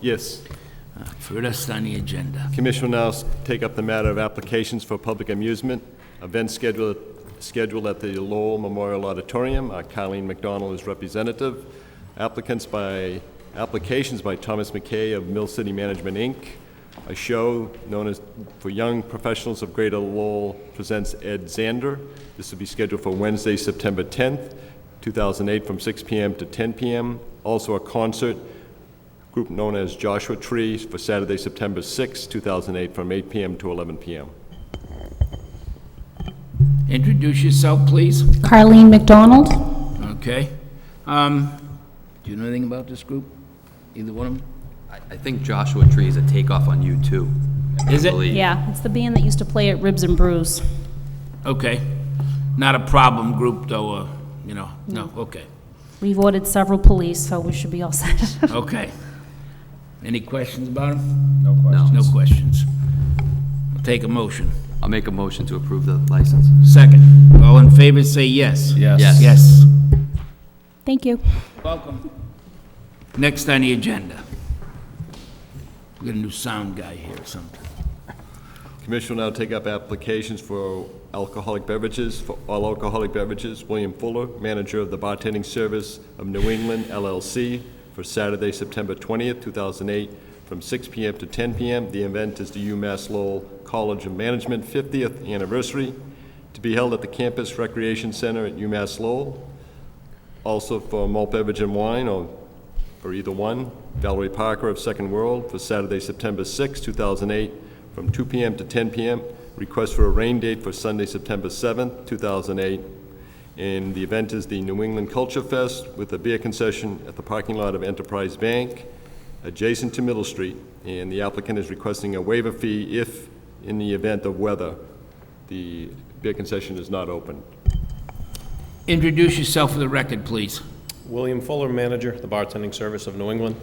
Yes. First on the agenda. Commission will now take up the matter of applications for public amusement. Events scheduled at the Lowell Memorial Auditorium. Colleen McDonald is representative. Applications by Thomas McKay of Mill City Management, Inc. A show known as for Young Professionals of Greater Lowell presents Ed Zander. This will be scheduled for Wednesday, September 10th, 2008 from 6 p.m. to 10 p.m. Also a concert group known as Joshua Tree for Saturday, September 6th, 2008 from 8 p.m. to 11 p.m. Introduce yourself, please. Carleen McDonald. Okay. Do you know anything about this group? Either one of them? I think Joshua Tree is a takeoff on U2. Is it? Yeah, it's the band that used to play at Ribs and Brews. Okay. Not a problem group, though, No, okay. We've ordered several police, so we should be all set. Okay. Any questions about them? No questions. No questions. I'll take a motion. I'll make a motion to approve the license. Second. All in favor, say yes. Yes. Yes. Yes. Thank you. Welcome. Next on the agenda. We got a new sound guy here or something. Commission will now take up applications for alcoholic beverages, for all alcoholic beverages. William Fuller, manager of the bartending service of New England, LLC, for Saturday, September 20th, 2008, from 6 p.m. to 10 p.m. The event is the UMass Lowell College of Management 50th anniversary, to be held at the Campus Recreation Center at UMass Lowell. Also for malt beverage and wine, or either one, Valerie Parker of Second World, for Saturday, September 6, 2008, from 2 p.m. to 10 p.m. Request for a rain date for Sunday, September 7th, 2008. And the event is the New England Culture Fest with a beer concession at the parking lot of Enterprise Bank, adjacent to Middle Street. And the applicant is requesting a waiver fee if, in the event of weather, the beer concession is not open. Introduce yourself for the record, please. William Fuller, manager, the bartending service of New England.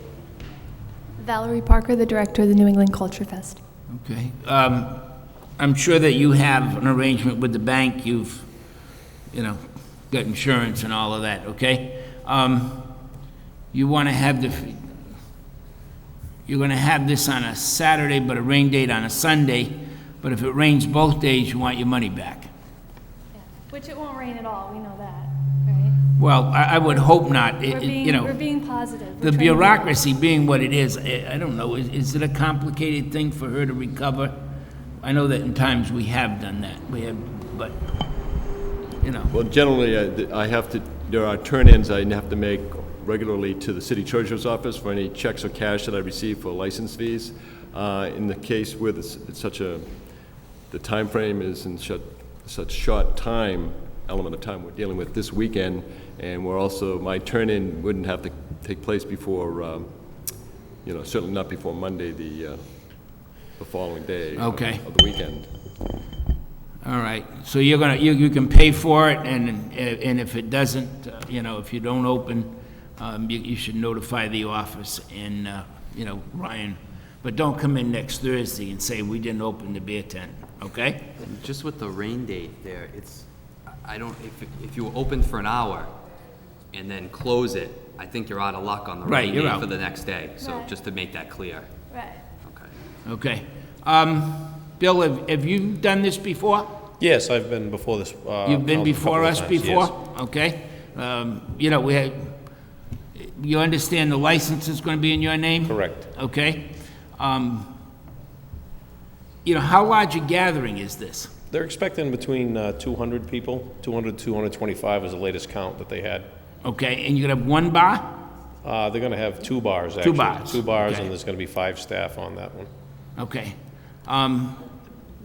Valerie Parker, the director of the New England Culture Fest. Okay. I'm sure that you have an arrangement with the bank. You've, got insurance and all of that, okay? You want to have you're going to have this on a Saturday, but a rain date on a Sunday. But if it rains both days, you want your money back. Yeah. Which it won't rain at all, we know that, right? Well, I would hope not. We're being positive. The bureaucracy being what it is, I don't know, is it a complicated thing for her to recover? I know that in times we have done that, but. Well, generally, there are turn-ins I have to make regularly to the city treasurer's office for any checks or cash that I receive for license fees. In the case where the time frame is in such short element of time we're dealing with this weekend, and we're also, my turn-in wouldn't have to take place before, certainly not before Monday, the following day of the weekend. All right, so you can pay for it, and if it doesn't, if you don't open, you should notify the office and, Ryan, but don't come in next Thursday and say we didn't open the beer tent, okay? And just with the rain date there, if you open for an hour and then close it, I think you're out of luck on the rain date for the next day. So just to make that clear. Right. Okay. Okay. Bill, have you done this before? Yes, I've been before this. You've been before us before? Yes. Okay. You understand the license is going to be in your name? Correct. Okay. How large a gathering is this? They're expecting between 200 people, 200 to 225 is the latest count that they had. Okay, and you're going to have one bar? They're going to have 2 bars, actually. 2 bars. 2 bars, okay. and there's going to be 5 staff on that one. Okay.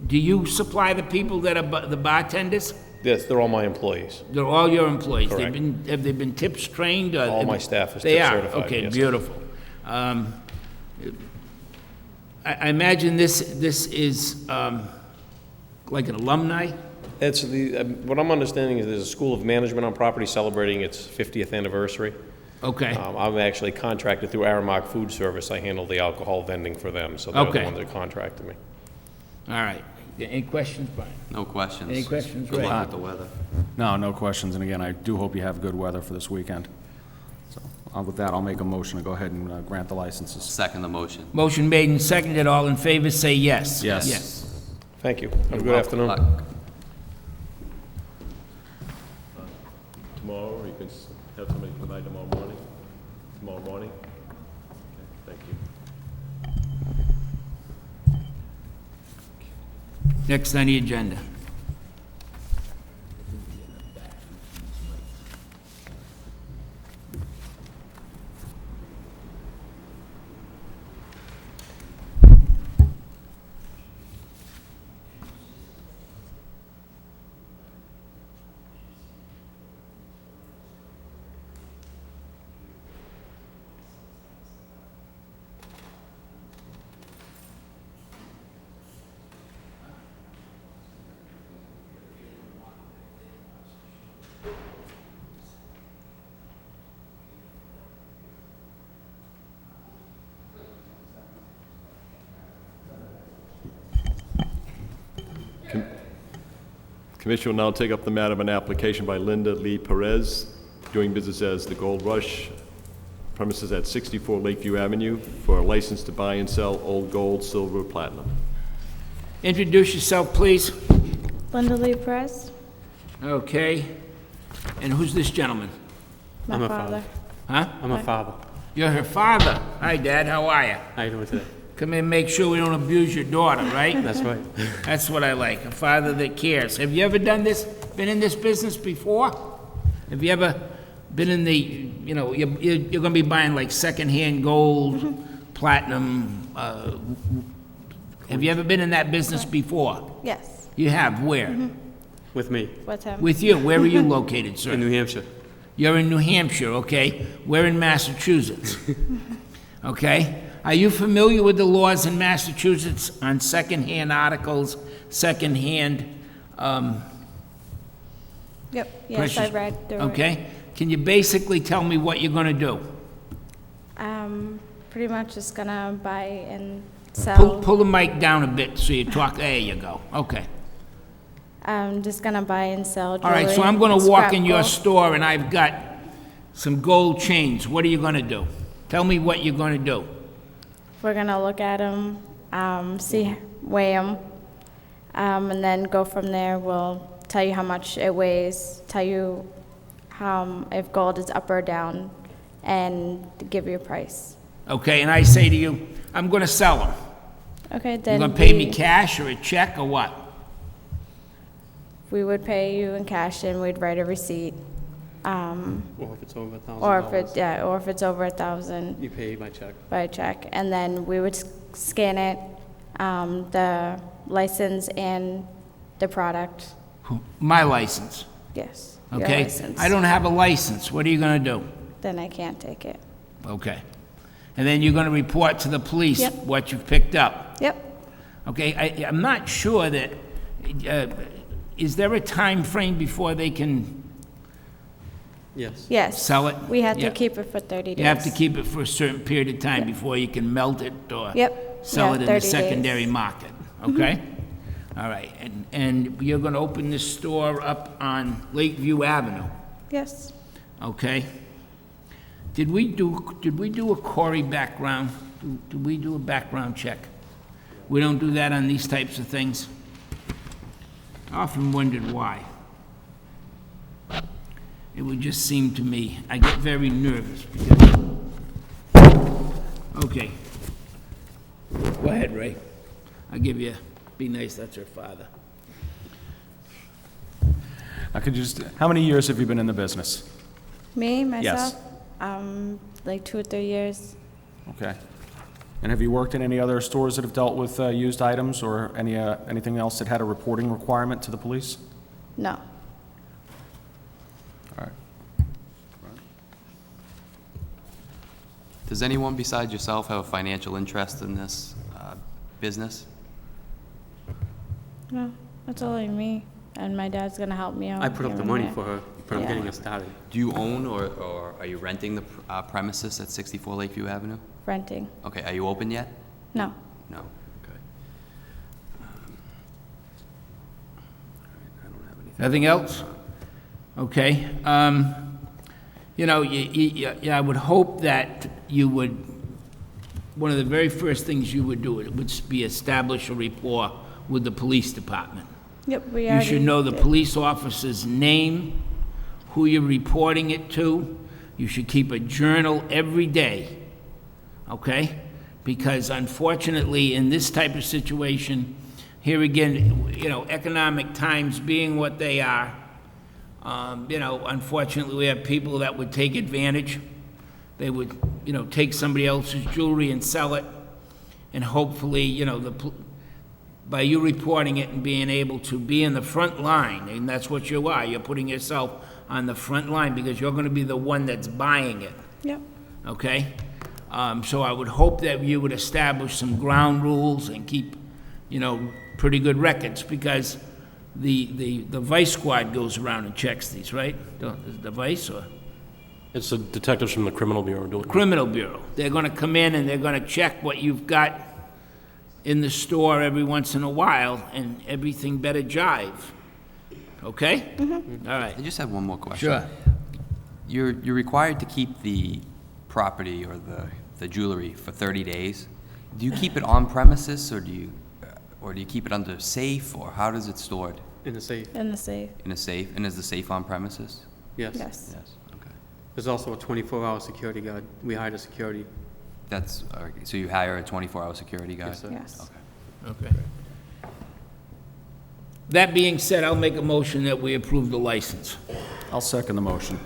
Do you supply the people that are the bartenders? Yes, they're all my employees. They're all your employees? Correct. Have they been tips trained? All my staff is tip certified. They are? Okay, yes. beautiful. I imagine this is like an alumni? It's what I'm understanding is there's a School of Management on property celebrating its 50th anniversary. Okay. I'm actually contracted through Aramark Food Service. I handle the alcohol vending for them, so they're the ones that contracted me. All right. Any questions, Brian? No questions. Any questions, Good Ray? luck with the weather. No questions. And again, I do hope you have good weather for this weekend. So With that, I'll make a motion to go ahead and grant the licenses. Second the motion. Motion made and seconded, all in favor, say yes. Yes. Yes. Thank you. Have a good afternoon. Tomorrow, you can have somebody come by tomorrow morning? Tomorrow morning? Okay, thank you. Next on the agenda. Commission will now take up the matter of an application by Linda Lee Perez, doing business as the Gold Rush, premises at 64 Lakeview Avenue, for a license to buy and sell old gold, silver, platinum. Introduce yourself, please. Linda Lee Perez, Okay. And who's this gentleman? my father. Huh? I'm a father. You're her father. Hi, Dad, how are you? How you doing today? Come in and make sure we don't abuse your daughter, right? That's right. That's what I like, a father that cares. Have you ever done this, been in this business before? Have you ever been in the, you know, you're gonna be buying like secondhand gold, platinum, have you ever been in that business before? Yes, You have, where? With me, with him. With you, where are you located, sir? in New Hampshire. You're in New Hampshire, okay? We're in Massachusetts, okay? Are you familiar with the laws in Massachusetts on secondhand articles, secondhand, Yep, yes, precious? I read through it. Okay? Can you basically tell me what you're gonna do? Pretty much just gonna buy and Pull, sell. pull the mic down a bit so you talk, there you go, okay. I'm just gonna buy and sell All jewelry. right, so I'm gonna and walk scrap in your gold. store and I've got some gold chains. What are you gonna do? Tell me what you're gonna do. We're gonna look at them, weigh them, and then go from there. We'll tell you how much it weighs, tell you if gold is up or down, and give you a price. Okay, and I say to you, I'm gonna sell them. Okay, then You're gonna pay me cash or a check or what? we would pay you in cash and we'd write a receipt. Or if it's over $1,000. Or if it's over 1,000 You pay by check. by check, and then we would scan it, the license and the product. My license, Yes. Your okay? license. I don't have a license. What are you gonna do? Then I can't take it. Okay. And then you're gonna report to the police Yep. what you've picked up. Yep. Okay, I'm not sure that, is there a time frame before they can Yes. Yes. sell it? We have Yeah. to keep it for 30 days. You have to keep it for a certain period of time before you can melt it or Yep. sell Yeah, it in the 30 days. secondary market, okay? All right, and you're gonna open this store up on Lakeview Avenue, Yes. okay? Did we do a Corey background? Did we do a background check? We don't do that on these types of things? I often wondered why. It would just seem to me, I get very nervous because, okay. Go ahead, Ray. I'll give you, be nice, that's her father. I could just, how many years have you been in the business? Me, myself? Yes. Like 2 or 3 years. Okay. And have you worked in any other stores that have dealt with used items or anything else that had a reporting requirement to the police? No. All right. Does anyone besides yourself have a financial interest in this business? No. That's only me. And my dad's gonna help me out. I put up here the and money there. for her, but I'm Yeah. getting us started. Do you own or are you renting the premises at 64 Lakeview Avenue? Renting. Okay, are you open yet? No. No. Okay. I don't have anything. Nothing else? Okay. you know, I would hope that you would, one of the very first things you would do would be establish a rapport with the police department. Yep, we You already should know the did. police officer's name, who you're reporting it to. You should keep a journal every day, okay? Because unfortunately, in this type of situation, here again, you know, economic times being what they are, you know, unfortunately, we have people that would take advantage. They would, you know, take somebody else's jewelry and sell it, and hopefully, you know, by you reporting it and being able to be in the front line, and that's what you are, you're putting yourself on the front line because you're gonna be the one that's buying it, Yep. okay? So I would hope that you would establish some ground rules and keep, you know, pretty good records, because the vice squad goes around and checks these, right? The vice or? It's the detectives from the criminal bureau doing it. Criminal Bureau. They're gonna come in and they're gonna check what you've got in the store every once in a while, and everything better jive. Okay? All right. I just have one more question. Sure. You're required to keep the property or the jewelry for 30 days. Do you keep it on premises, or do you keep it under safe, or how does it stored? In the safe, In the safe. In a safe? And is the safe on premises? yes. Yes. Yes, okay. There's also a 24-hour security guard. We hired a security. That's, okay, so you hire a 24-hour security guy? Yes, sir. Yes. Okay. Okay. That being said, I'll make a motion that we approve the license. I'll second the motion.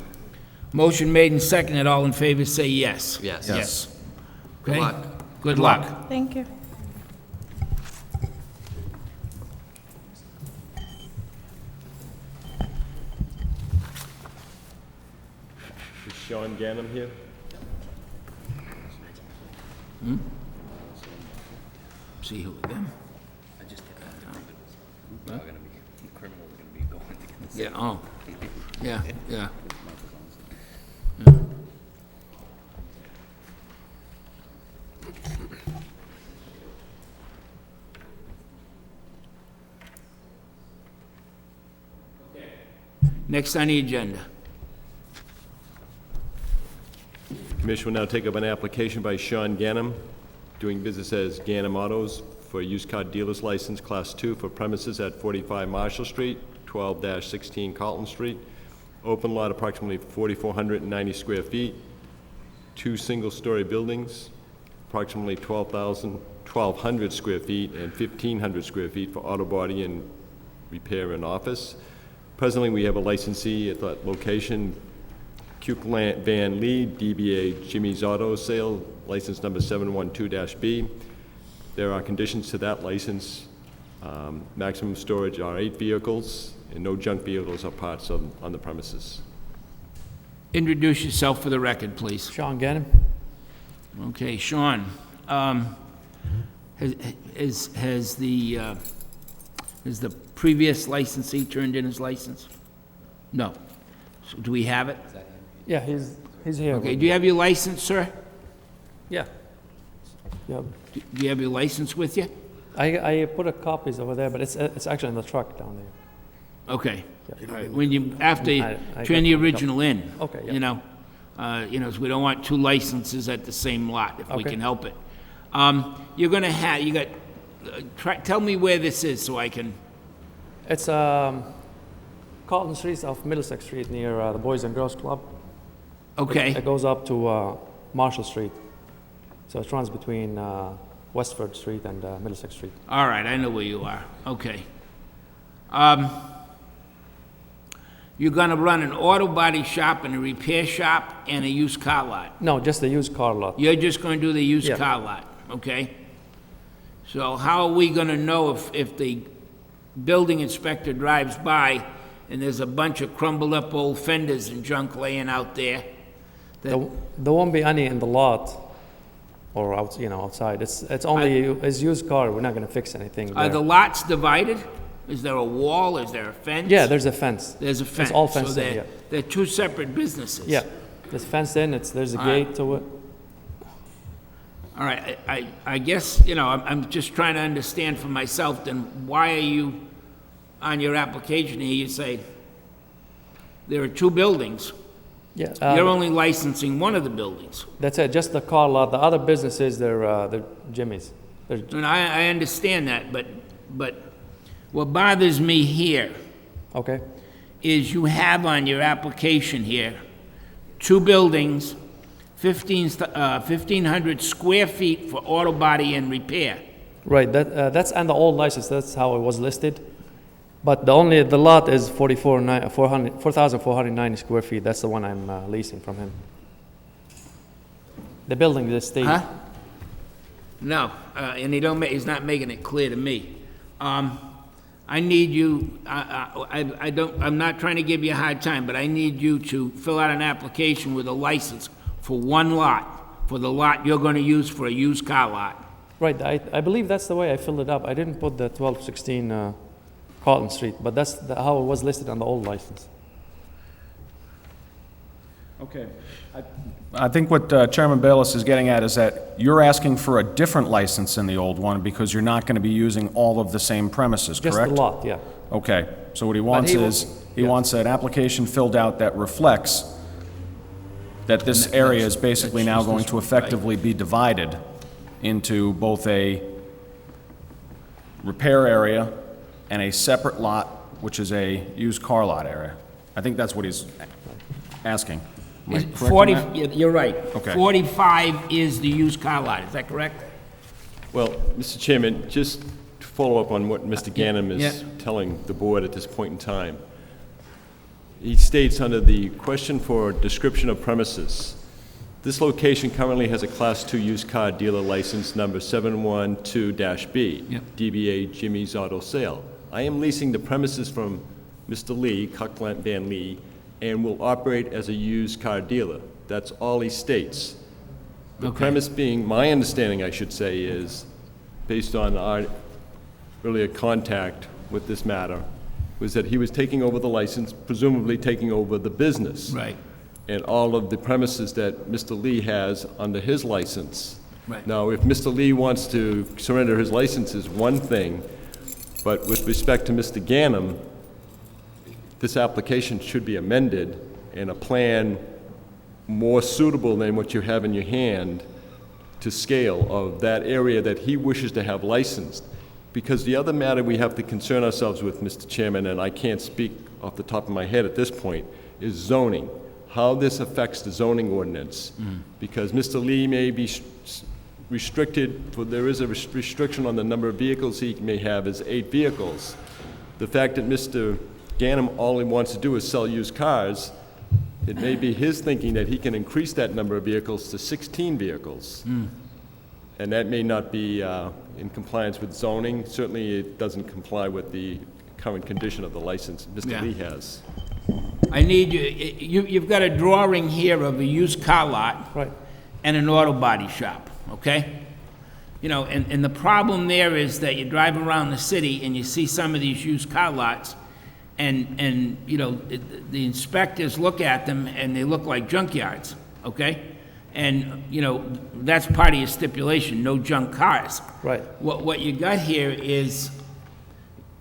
Motion made and seconded. All in favor, say yes. Yes. Yes. Good Okay? luck. Good luck. Thank you. Is Sean Ganem here? See who again? Yeah, oh, yeah, yeah. Next on the agenda. Commission will now take up an application by Sean Ganem, doing business as Ganem Autos, for a used car dealer's license, Class 2, for premises at 45 Marshall Street, 12-16 Carlton Street. Open lot, approximately 4,490 square feet, 2 single-story buildings, approximately 1,200 square feet, and 1,500 square feet for auto body and repair and office. Presently, we have a licensee at that location, Cuke Van Lee, DBA Jimmy's Auto Sale, license number 712-B. There are conditions to that license. Maximum storage are 8 vehicles, and no junk vehicles or parts on the premises. Introduce yourself for the record, please. Sean Gannon. Okay, Sean, has the previous licensee turned in his license? No. So do we have it? Yeah, he's here. Okay, do you have your license, sir? Yeah. Yeah. Do you have your license with you? I put a copies over there, but it's actually in the truck down there. Okay. Yeah. All right. When you, after you I turn got the one original in. Okay, yeah. So we don't want 2 licenses at the same lot, if we Okay. can help it. You're gonna have, you got, tell me where this is so I can, It's Carlton Street off Middlesex Street near the Boys and Girls Club. okay. It goes up to Marshall Street. So it runs between Westford Street and Middlesex Street. All right, I know where you are. Okay. You're gonna run an auto body shop and a repair shop and a used car lot. No, just the used car lot. You're just gonna do the used Yeah. car lot, okay? So how are we gonna know if the building inspector drives by and there's a bunch of crumbled up old fenders and junk laying out there? There won't be any in the lot or outside. It's only it's used car. We're not going to fix anything Are there. the lots divided? Is there a wall? Is there a fence? Yeah, there's a fence. There's a fence. It's all So fenced in, yeah. they're 2 separate businesses. Yeah, there's fenced in. There's a All right. gate to it. All right, I guess, I'm just trying to understand for myself, then why are you, on your application here, you say there are 2 buildings, Yeah, You're only licensing one of the buildings. that's it, just the car lot. The other businesses, they're Jimmy's. They're, And I understand that, but what bothers me here okay, is you have on your application here, 2 buildings, 1,500 square feet for auto body and repair. right, that's on the old license, that's how it was listed. But the lot is 4,490 square feet, that's the one I'm leasing from him. The building, the state. Huh? No, and he's not making it clear to me. I need you, I'm not trying to give you a hard time, but I need you to fill out an application with a license for one lot, for the lot you're gonna use for a used car lot. Right, I believe that's the way I filled it up. I didn't put the 1216 Carlton Street, but that's how it was listed on the old license. Okay. I think what Chairman Bayless is getting at is that you're asking for a different license than the old one because you're not going to be using all of the same premises, correct? Just the lot, yeah. Okay, so what he wants he wants an application filled out that reflects that this area is basically now going to effectively be divided into both a repair area and a separate lot, which is a used car lot area. I think that's what he's asking. Am I correct on that? You're right. Okay. 45 is the used car lot, is that correct? Well, Mr. Chairman, just to follow up on what Mr. Ganem is Yeah. telling the board at this point in time, he states under the question for description of premises, this location currently has a Class II used car dealer license number 712-B, Yep. DBA Jimmy's Auto Sale. I am leasing the premises from Mr. Lee, Cucklant Van Lee, and will operate as a used car dealer. That's all he states. The Okay. premise being, my understanding, I should say, is, based on our earlier contact with this matter, was that he was taking over the license, presumably taking over the business. Right. And all of the premises that Mr. Lee has under his license. Right. Now, if Mr. Lee wants to surrender his license is one thing, but with respect to Mr. Ganem, this application should be amended and a plan more suitable than what you have in your hand to scale of that area that he wishes to have licensed. Because the other matter we have to concern ourselves with, Mr. Chairman, and I can't speak off the top of my head at this point, is zoning. How this affects the zoning ordinance. Because Mr. Lee may be restricted, there is a restriction on the number of vehicles he may have is 8 vehicles. The fact that Mr. Ganem, all he wants to do is sell used cars, it may be his thinking that he can increase that number of vehicles to 16 vehicles. And that may not be in compliance with zoning. Certainly, it doesn't comply with the current condition of the license Mr. Yeah. Lee has. I need you've got a drawing here of a used car lot. Right. And an auto body shop, okay? You know, and the problem there is that you drive around the city and you see some of these used car lots, and you know, the inspectors look at them and they look like junkyards, okay? And, you know, that's part of your stipulation, no junk cars. Right. What you got here is,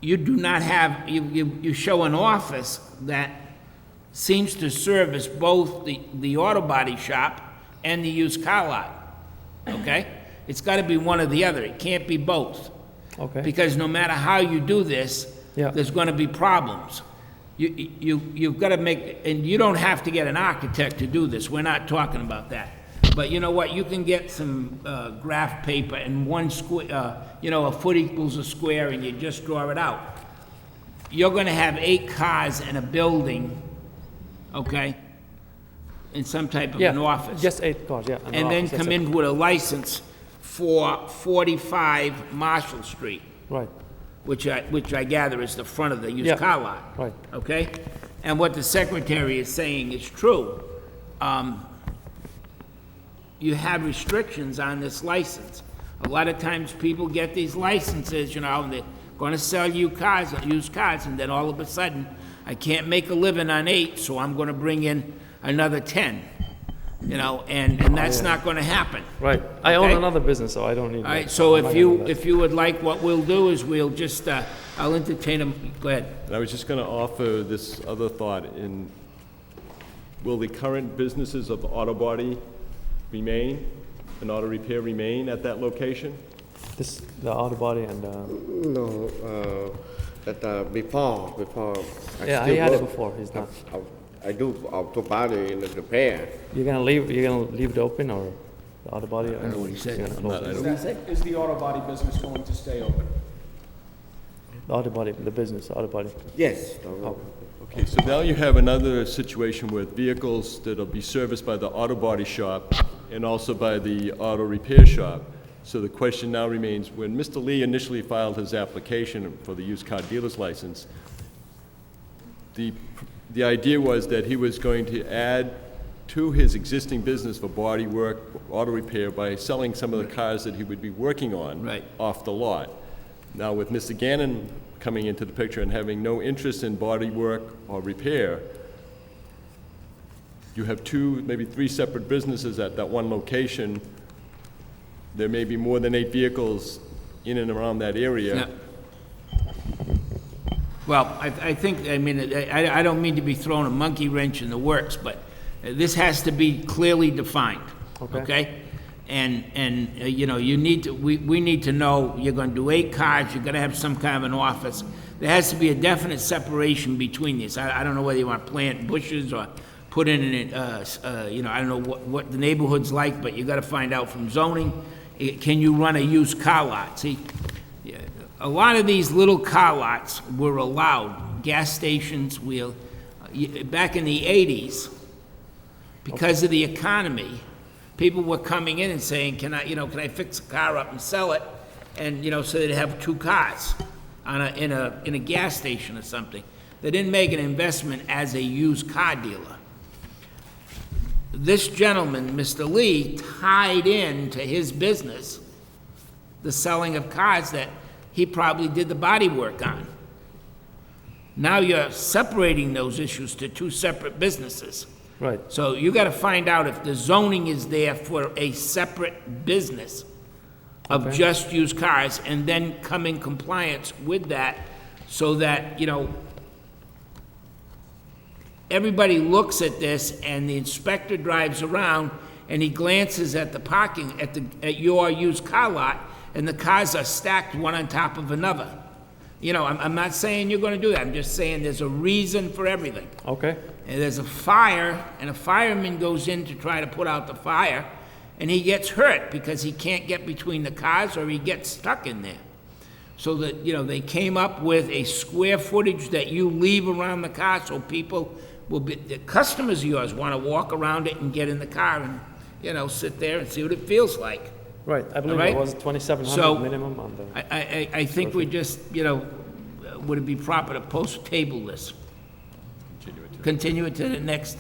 you do not have, you show an office that seems to service both the auto body shop and the used car lot, okay? It's gotta be one or the other, it can't be both. Okay. Because no matter how you do this, Yeah. there's gonna be problems. You've gotta make, and you don't have to get an architect to do this, we're not talking about that. But you know what, you can get some graph paper and one square, you know, a foot equals a square, and you just draw it out. You're gonna have 8 cars in a building, okay? In some type of Yeah, an office. just 8 cars, yeah. And then come in with a license for 45 Marshall Street, Right, which I gather is the front of the Yeah. used car lot. right. Okay? And what the secretary is saying is true. You have restrictions on this license. A lot of times people get these licenses, you know, and they're gonna sell you cars, used cars, and then all of a sudden, I can't make a living on 8, so I'm gonna bring in another 10. You know, and that's not gonna happen. Right. I own Okay. another business, so I don't need All right, that. so I'm not if gonna do you, that. if you would like, what we'll do is we'll just, I'll entertain them, go ahead. And I was just going to offer this other thought will the current businesses of auto body remain, and auto repair remain at that location? This, the auto body and, No, before. yeah, he had it before, he's not. I do auto body in the repair. You're gonna leave it open or the auto body? I know what he said. Is the auto body business going to stay open? The auto body, the business, auto body. Yes. Okay, so now you have another situation with vehicles that'll be serviced by the auto body shop and also by the auto repair shop. So the question now remains, when Mr. Lee initially filed his application for the used car dealer's license, the idea was that he was going to add to his existing business for body work, auto repair, by selling some of the cars that he would be working on Right. off the lot. Now, with Mr. Gannon coming into the picture and having no interest in body work or repair, you have two, maybe three separate businesses at that one location. There may be more than 8 vehicles in and around that area. Yeah. Well, I think, I mean, I don't mean to be throwing a monkey wrench in the works, but this has to be clearly defined, okay? And you know, you need to, we need to know, you're gonna do 8 cars, you're gonna have some kind of an office. There has to be a definite separation between these. I don't know whether you want to plant bushes or put in, you know, I don't know what the neighborhood's like, but you gotta find out from zoning, can you run a used car lot? See, a lot of these little car lots were allowed, gas stations, back in the 80s, because of the economy, people were coming in and saying, can I fix a car up and sell it? And, you know, so they'd have 2 cars in a gas station or something. They didn't make an investment as a used car dealer. This gentleman, Mr. Lee, tied into his business the selling of cars that he probably did the body work on. Now you're separating those issues to 2 separate businesses. Right. So you gotta find out if the zoning is there for a separate business of just used cars, and then come in compliance with that, so that, you know, everybody looks at this and the inspector drives around and he glances at the parking, at your used car lot, and the cars are stacked one on top of another. You know, I'm not saying you're gonna do that, I'm just saying there's a reason for everything. Okay. And there's a fire, and a fireman goes in to try to put out the fire, and he gets hurt because he can't get between the cars, or he gets stuck in there. So that, you know, they came up with a square footage that you leave around the car, so people will be, the customers of yours wanna walk around it and get in the car and, you know, sit there and see what it feels like. Right, I believe All right? it was 2,700 So, minimum on the. I think we just, you know, would it be proper to post-table this? Continue it to the next,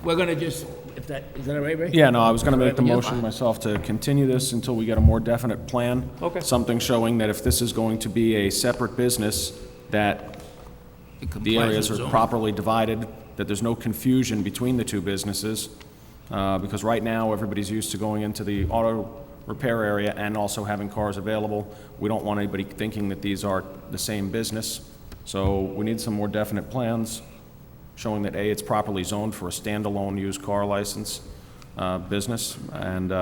we're gonna just, is that all right, Ray? Yeah, no, I was gonna make the Yeah. motion myself to continue this until we get a more definite plan. Okay. Something showing that if this is going to be a separate business, that It the complies areas with are zoning. properly divided, that there's no confusion between the 2 businesses. Because right now, everybody's used to going into the auto repair area and also having cars available. We don't want anybody thinking that these are the same business. So we need some more definite plans showing that, A, it's properly zoned for a standalone used car license business, and, you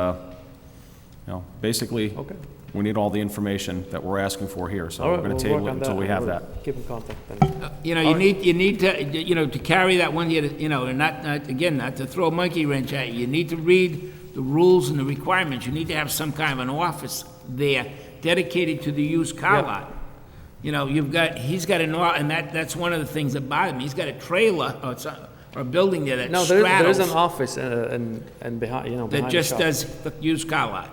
know, basically, Okay. we need all the information that we're asking for here, so All we're right, gonna we'll table work it on until we and have we'll that. Keep in contact then. You know, you need to, you know, to carry that one, you know, and not to throw a monkey wrench at you, you need to read the rules and the requirements. You need to have some kind of an office there dedicated to the used car Yep. lot. You know, he's got and that's one of the things that bother me. He's got a trailer or a building there that No, there is an straddles, office and behind, you know, that behind the just shop. does the used car lot.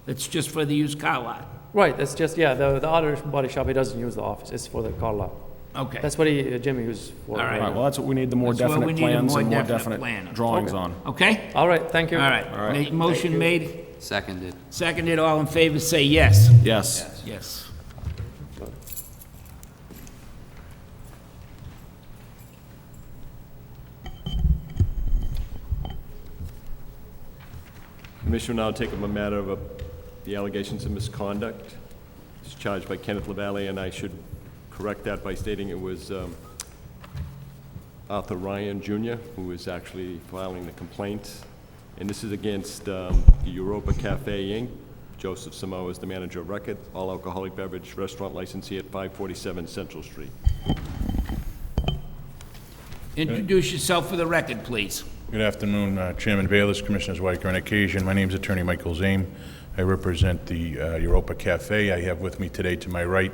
That's just for the used car lot. Right, that's just, yeah, the other body shop, he doesn't use the office, it's for the car lot. Okay. That's what Jimmy uses for. All right. All right, well, that's what we need, the more That's what we definite need, a plans more and more definite definite plan. drawings Okay. on. Okay? All right, thank you. All right. Motion made, Seconded. seconded, all in favor, say yes. Yes. Yes. Commission will now take up a matter of the allegations of misconduct. It's charged by Kenneth LaValle, and I should correct that by stating it was Arthur Ryan Jr., who is actually filing the complaint. And this is against the Europa Cafe Inc. Joseph Samoa is the manager of record, all alcoholic beverage restaurant licensee at 547 Central Street. Introduce yourself for the record, please. Good afternoon, Chairman Bayless, Commissioners Weicker, and occasion. My name is Attorney Michael Zame. I represent the Europa Cafe. I have with me today to my right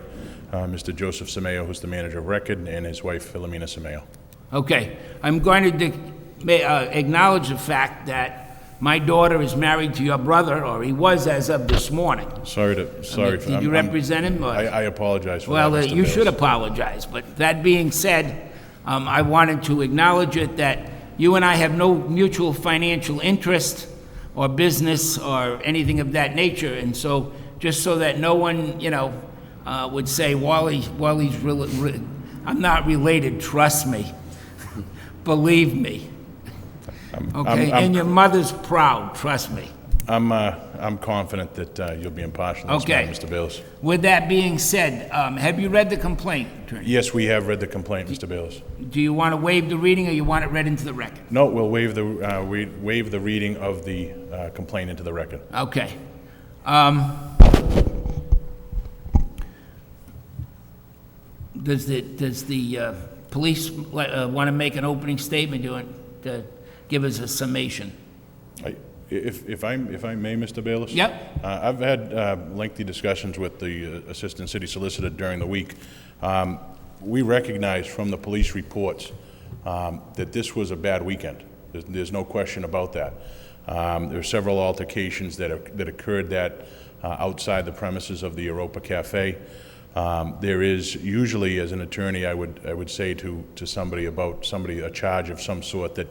Mr. Joseph Sameo, who's the manager of record, and his wife, Philomena Sameo. Okay. I'm going to acknowledge the fact that my daughter is married to your brother, or he was as of this morning. Sorry. Did you represent him? Or? I apologize for well, that, Mr. you Bayless. should apologize. But that being said, I wanted to acknowledge it that you and I have no mutual financial interest or business or anything of that nature. And so, just so that no one, would say, Wally's I'm not related, trust me. Believe me. Okay, and your mother's proud, trust me. I'm confident that you'll be impartial in this matter, Mr. Bayless. With that being said, have you read the complaint, Attorney? Yes, we have read the complaint, Mr. Bayless. Do you want to waive the reading, or you want it read into the record? No, we'll waive the reading of the complaint into the record. Okay. Does the police want to make an opening statement to give us a summation? If I may, Mr. Bayless? Yep. I've had lengthy discussions with the Assistant City Solicitor during the week. We recognize from the police reports that this was a bad weekend. There's no question about that. There were several altercations that occurred outside the premises of the Europa Cafe. There is usually, as an attorney, I would say to somebody a charge of some sort that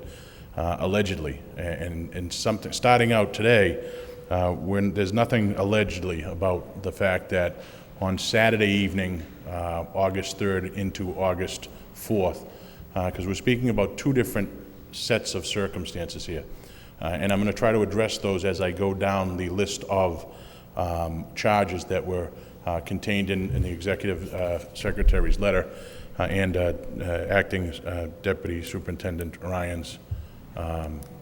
allegedly, and something starting out today, when there's nothing allegedly about the fact that on Saturday evening, August 3rd into August 4th, because we're speaking about two different sets of circumstances here, and I'm going to try to address those as I go down the list of charges that were contained in the Executive Secretary's letter and Acting Deputy Superintendent Ryan's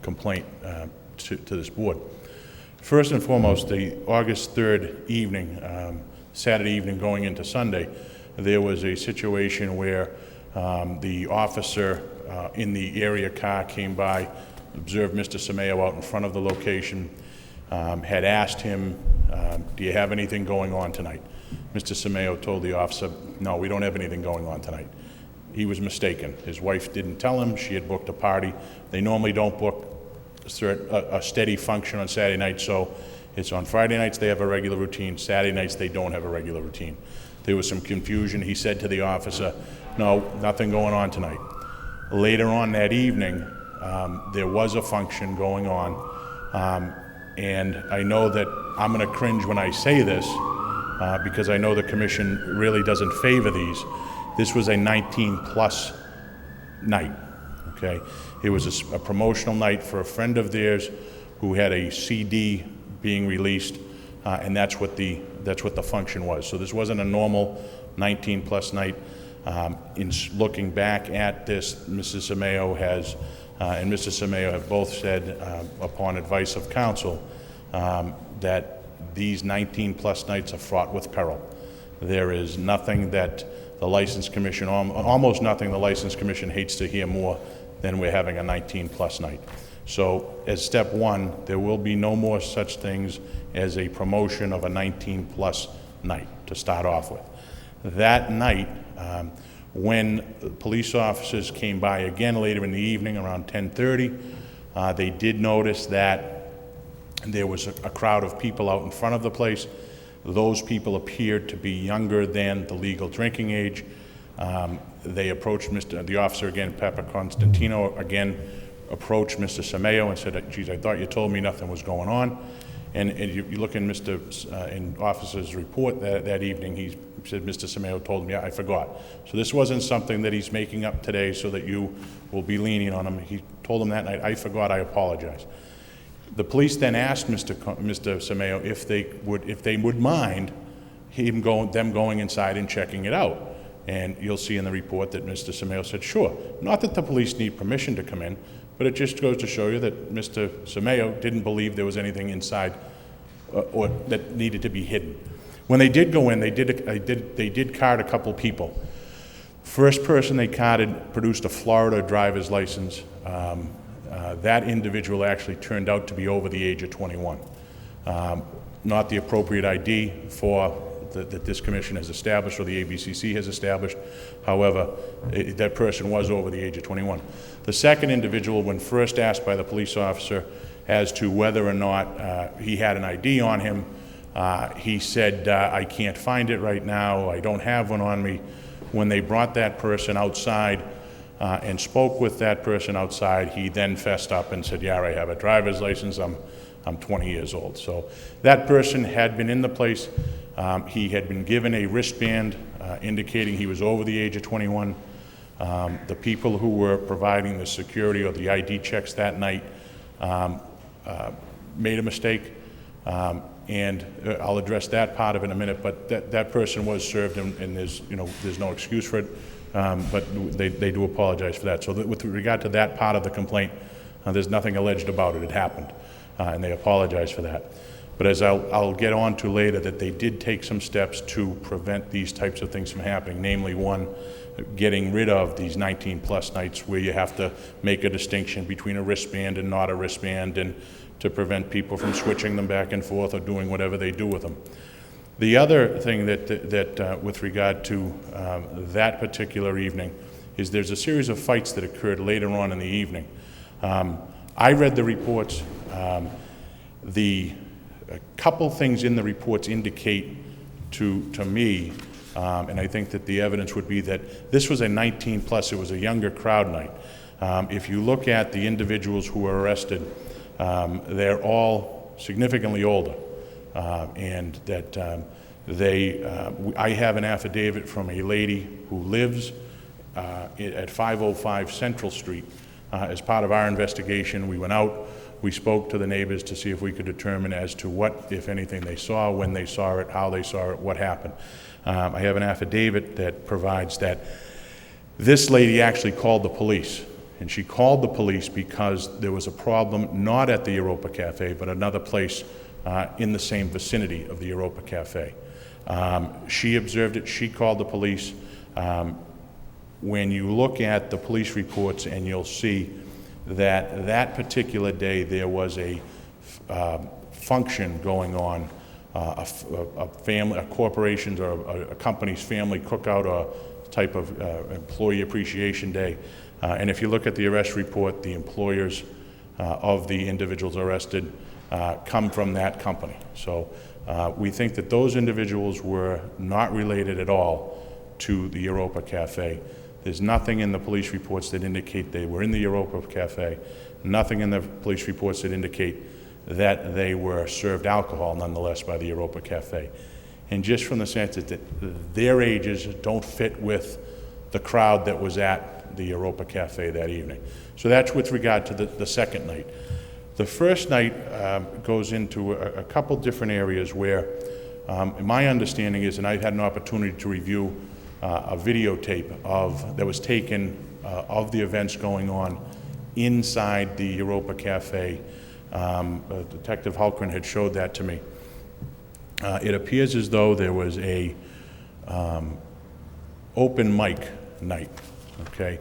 complaint to this board. First and foremost, the August 3rd evening, Saturday evening going into Sunday, there was a situation where the officer in the area car came by, observed Mr. Sameo out in front of the location, had asked him, do you have anything going on tonight? Mr. Sameo told the officer, no, we don't have anything going on tonight. He was mistaken. His wife didn't tell him. She had booked a party. They normally don't book a steady function on Saturday night, so it's on Friday nights they have a regular routine. Saturday nights they don't have a regular routine. There was some confusion. He said to the officer, no, nothing going on tonight. Later on that evening, there was a function going on, and I know that I'm going to cringe when I say this because I know the commission really doesn't favor these. This was a 19-plus night, okay? It was a promotional night for a friend of theirs who had a CD being released, and that's what the function was. So this wasn't a normal 19-plus night. In looking back at this, Mrs. Sameo and Mr. Sameo have both said, upon advice of counsel, that these 19-plus nights are fraught with peril. There is nothing that the License Commission, almost nothing the License Commission hates to hear more than we're having a 19-plus night. So as step one, there will be no more such things as a promotion of a 19-plus night to start off with. That night, when police officers came by again later in the evening around 10:30, they did notice that there was a crowd of people out in front of the place. Those people appeared to be younger than the legal drinking age. They approached the officer again, Papa Constantino, again approached Mr. Sameo and said, geez, I thought you told me nothing was going on. And you look in in officer's report that evening, he said, Mr. Sameo told me, I forgot. So this wasn't something that he's making up today so that you will be lenient on him. He told him that night, I forgot, I apologize. The police then asked Mr. Sameo if they would mind them going inside and checking it out. And you'll see in the report that Mr. Simeo said, sure, not that the police need permission to come in, but it just goes to show you that Mr. Simeo didn't believe there was anything inside or that needed to be hidden. When they did go in, they did card a couple people. First person they carded produced a Florida driver's license. That individual actually turned out to be over the age of 21. Not the appropriate ID for that this commission has established or the ABCC has established. However, that person was over the age of 21. The second individual, when first asked by the police officer as to whether or not he had an ID on him, he said, I can't find it right now, I don't have one on me. When they brought that person outside and spoke with that person outside, he then fessed up and said, yeah, I have a driver's license, I'm 20 years old. So that person had been in the place. He had been given a wristband indicating he was over the age of 21. The people who were providing the security or the ID checks that night made a mistake, and I'll address that part of it in a minute, but that person was served, and there's no excuse for it, but they do apologize for that. So with regard to that part of the complaint, there's nothing alleged about it. It happened, and they apologize for that. But as I'll get on to later, that they did take some steps to prevent these types of things from happening, namely one, getting rid of these 19-plus nights where you have to make a distinction between a wristband and not a wristband, and to prevent people from switching them back and forth or doing whatever they do with them. The other thing that with regard to that particular evening is there's a series of fights that occurred later on in the evening. I read the reports. A couple things in the reports indicate to me, and I think that the evidence would be that this was a 19-plus, it was a younger crowd night. If you look at the individuals who were arrested, they're all significantly older, and that I have an affidavit from a lady who lives at 505 Central Street. As part of our investigation, we went out, we spoke to the neighbors to see if we could determine as to what, if anything, they saw, when they saw it, how they saw it, what happened. I have an affidavit that provides that this lady actually called the police. And she called the police because there was a problem not at the Europa Cafe, but another place in the same vicinity of the Europa Cafe. She observed it, she called the police. When you look at the police reports, and you'll see that that particular day there was a function going on, a corporation's or a company's family cookout or type of employee appreciation day. And if you look at the arrest report, the employers of the individuals arrested come from that company. So we think that those individuals were not related at all to the Europa Cafe. There's nothing in the police reports that indicate they were in the Europa Cafe, nothing in the police reports that indicate that they were served alcohol nonetheless by the Europa Cafe. And just from the sense that their ages don't fit with the crowd that was at the Europa Cafe that evening. So that's with regard to the second night. The first night goes into a couple different areas where my understanding is, and I've had an opportunity to review a videotape that was taken of the events going on inside the Europa Cafe. Detective Hulkran had showed that to me. It appears as though there was a open mic night, okay?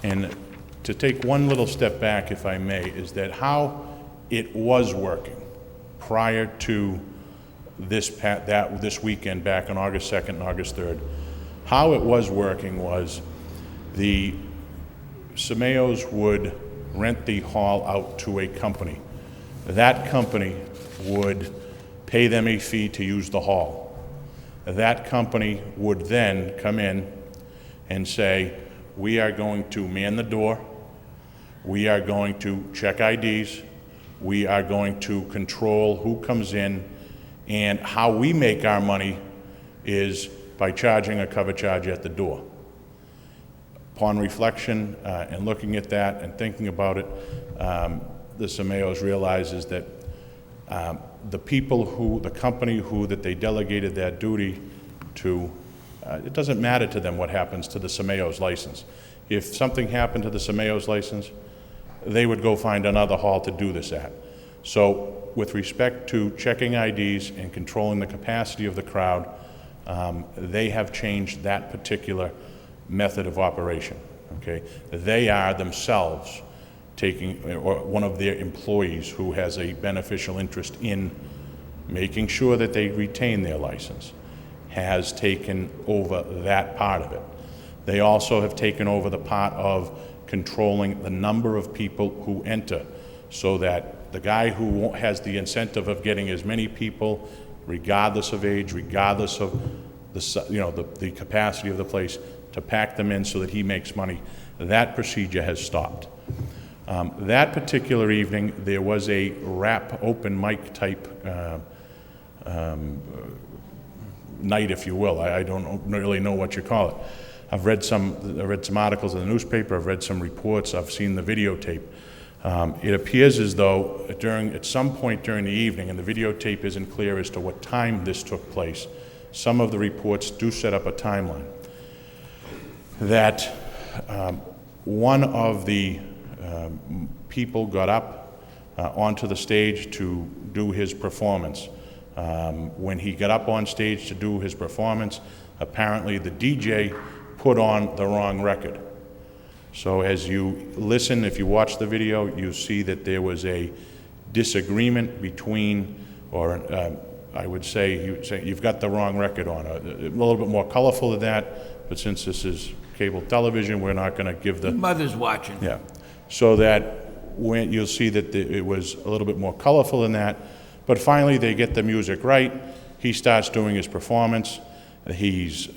And to take one little step back, if I may, is that how it was working prior to this weekend back on August 2nd and August 3rd. How it was working was the Simeos would rent the hall out to a company. That company would pay them a fee to use the hall. That company would then come in and say, we are going to man the door, we are going to check IDs, we are going to control who comes in, and how we make our money is by charging a cover charge at the door. Upon reflection and looking at that and thinking about it, the Simeos realizes that the company that they delegated that duty to it doesn't matter to them what happens to the Samayo's license. If something happened to the Samayo's license, they would go find another hall to do this at. So with respect to checking IDs and controlling the capacity of the crowd, they have changed that particular method of operation, okay? They are themselves taking, or one of their employees who has a beneficial interest in making sure that they retain their license, has taken over that part of it. They also have taken over the part of controlling the number of people who enter, so that the guy who has the incentive of getting as many people, regardless of age, regardless of the capacity of the place, to pack them in so that he makes money, that procedure has stopped. That particular evening, there was a rap open mic type night, if you will. I don't really know what you call it. I've read some articles in the newspaper, I've read some reports, I've seen the videotape. It appears as though at some point during the evening, and the videotape isn't clear as to what time this took place, some of the reports do set up a timeline, that one of the people got up onto the stage to do his performance. When he got up on stage to do his performance, apparently the DJ put on the wrong record. So as you listen, if you watch the video, you see that there was a disagreement between, or I would say, he would say, you've got the wrong record on. A little bit more colorful than that, but since this is cable television, we're not going to give the... Mother's watching. Yeah. So that when you'll see that it was a little bit more colorful than that, but finally they get the music right. He starts doing his performance. He's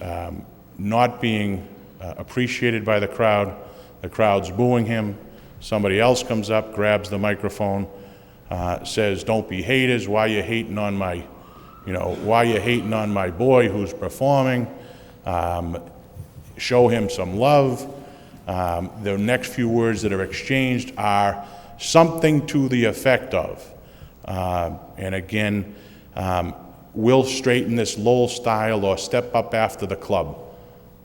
not being appreciated by the crowd. The crowd's booing him. Somebody else comes up, grabs the microphone, says, "Don't be haters. Why you hating on my, why you hating on my boy who's performing? Show him some love." The next few words that are exchanged are something to the effect of, and again, we'll straighten this Lowell style, or step up after the club,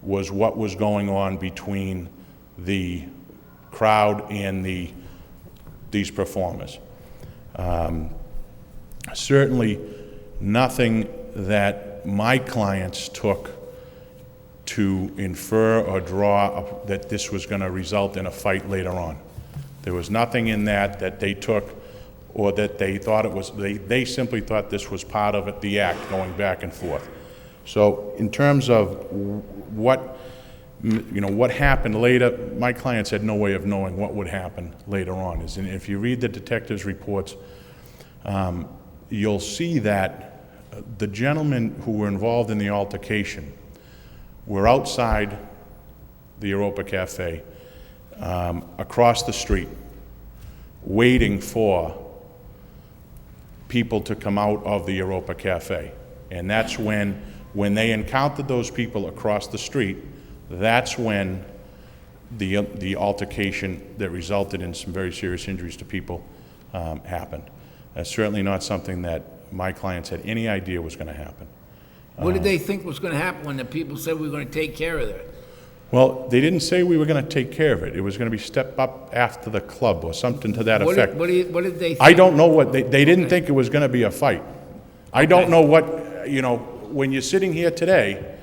was what was going on between the crowd and these performers. Certainly nothing that my clients took to infer or draw that this was going to result in a fight later on. There was nothing in that they took, or that they thought it was, they simply thought this was part of it, the act going back and forth. So in terms of what happened later, my clients had no way of knowing what would happen later on. And if you read the detectives' reports, you'll see that the gentlemen who were involved in the altercation were outside the Europa Cafe, across the street, waiting for people to come out of the Europa Cafe. And that's when they encountered those people across the street, that's when the altercation that resulted in some very serious injuries to people happened. That's certainly not something that my clients had any idea was going to happen. What did they think was going to happen when the people said we were going to take care of it? Well, they didn't say we were going to take care of it. It was going to be step up after the club or something to that effect. What did they think? I don't know what, they didn't think it was going to be a fight. I don't know what, when you're sitting here today,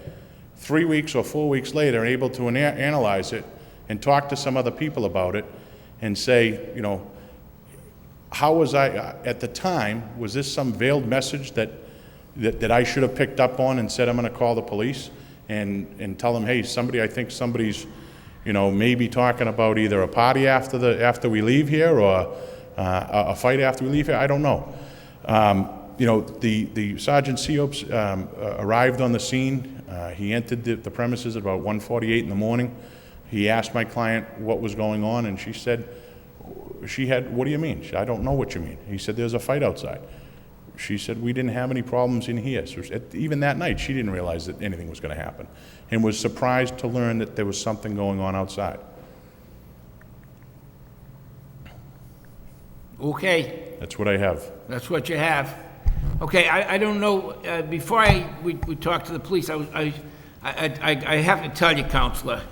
3 weeks or 4 weeks later, and able to analyze it and talk to some other people about it and say, how was I, at the time, was this some veiled message that I should have picked up on and said, I'm going to call the police and tell them, hey, I think somebody's, maybe talking about either a party after we leave here, or a fight after we leave here. I don't know. The Sergeant Seops arrived on the scene. He entered the premises at about 1:48 in the morning. He asked my client what was going on, and she said, what do you mean? I don't know what you mean. He said, there's a fight outside. She said, we didn't have any problems in here. So even that night, she didn't realize that anything was going to happen, and was surprised to learn that there was something going on outside. Okay. That's what I have. That's what you have. Okay, I don't know, before we talk to the police, I have to tell you, Counselor,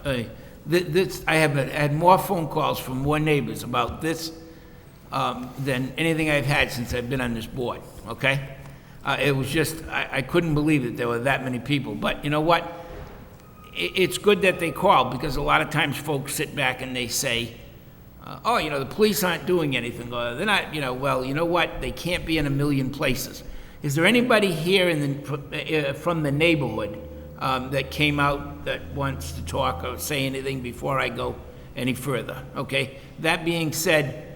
this, I have had more phone calls from more neighbors about this than anything I've had since I've been on this board, okay? It was just, I couldn't believe that there were that many people. But you know what? It's good that they called, because a lot of times folks sit back and they say, oh, you know, the police aren't doing anything. Or they're not, you know, well, you know what? They can't be in a million places. Is there anybody here from the neighborhood that came out that wants to talk or say anything before I go any further? Okay. That being said,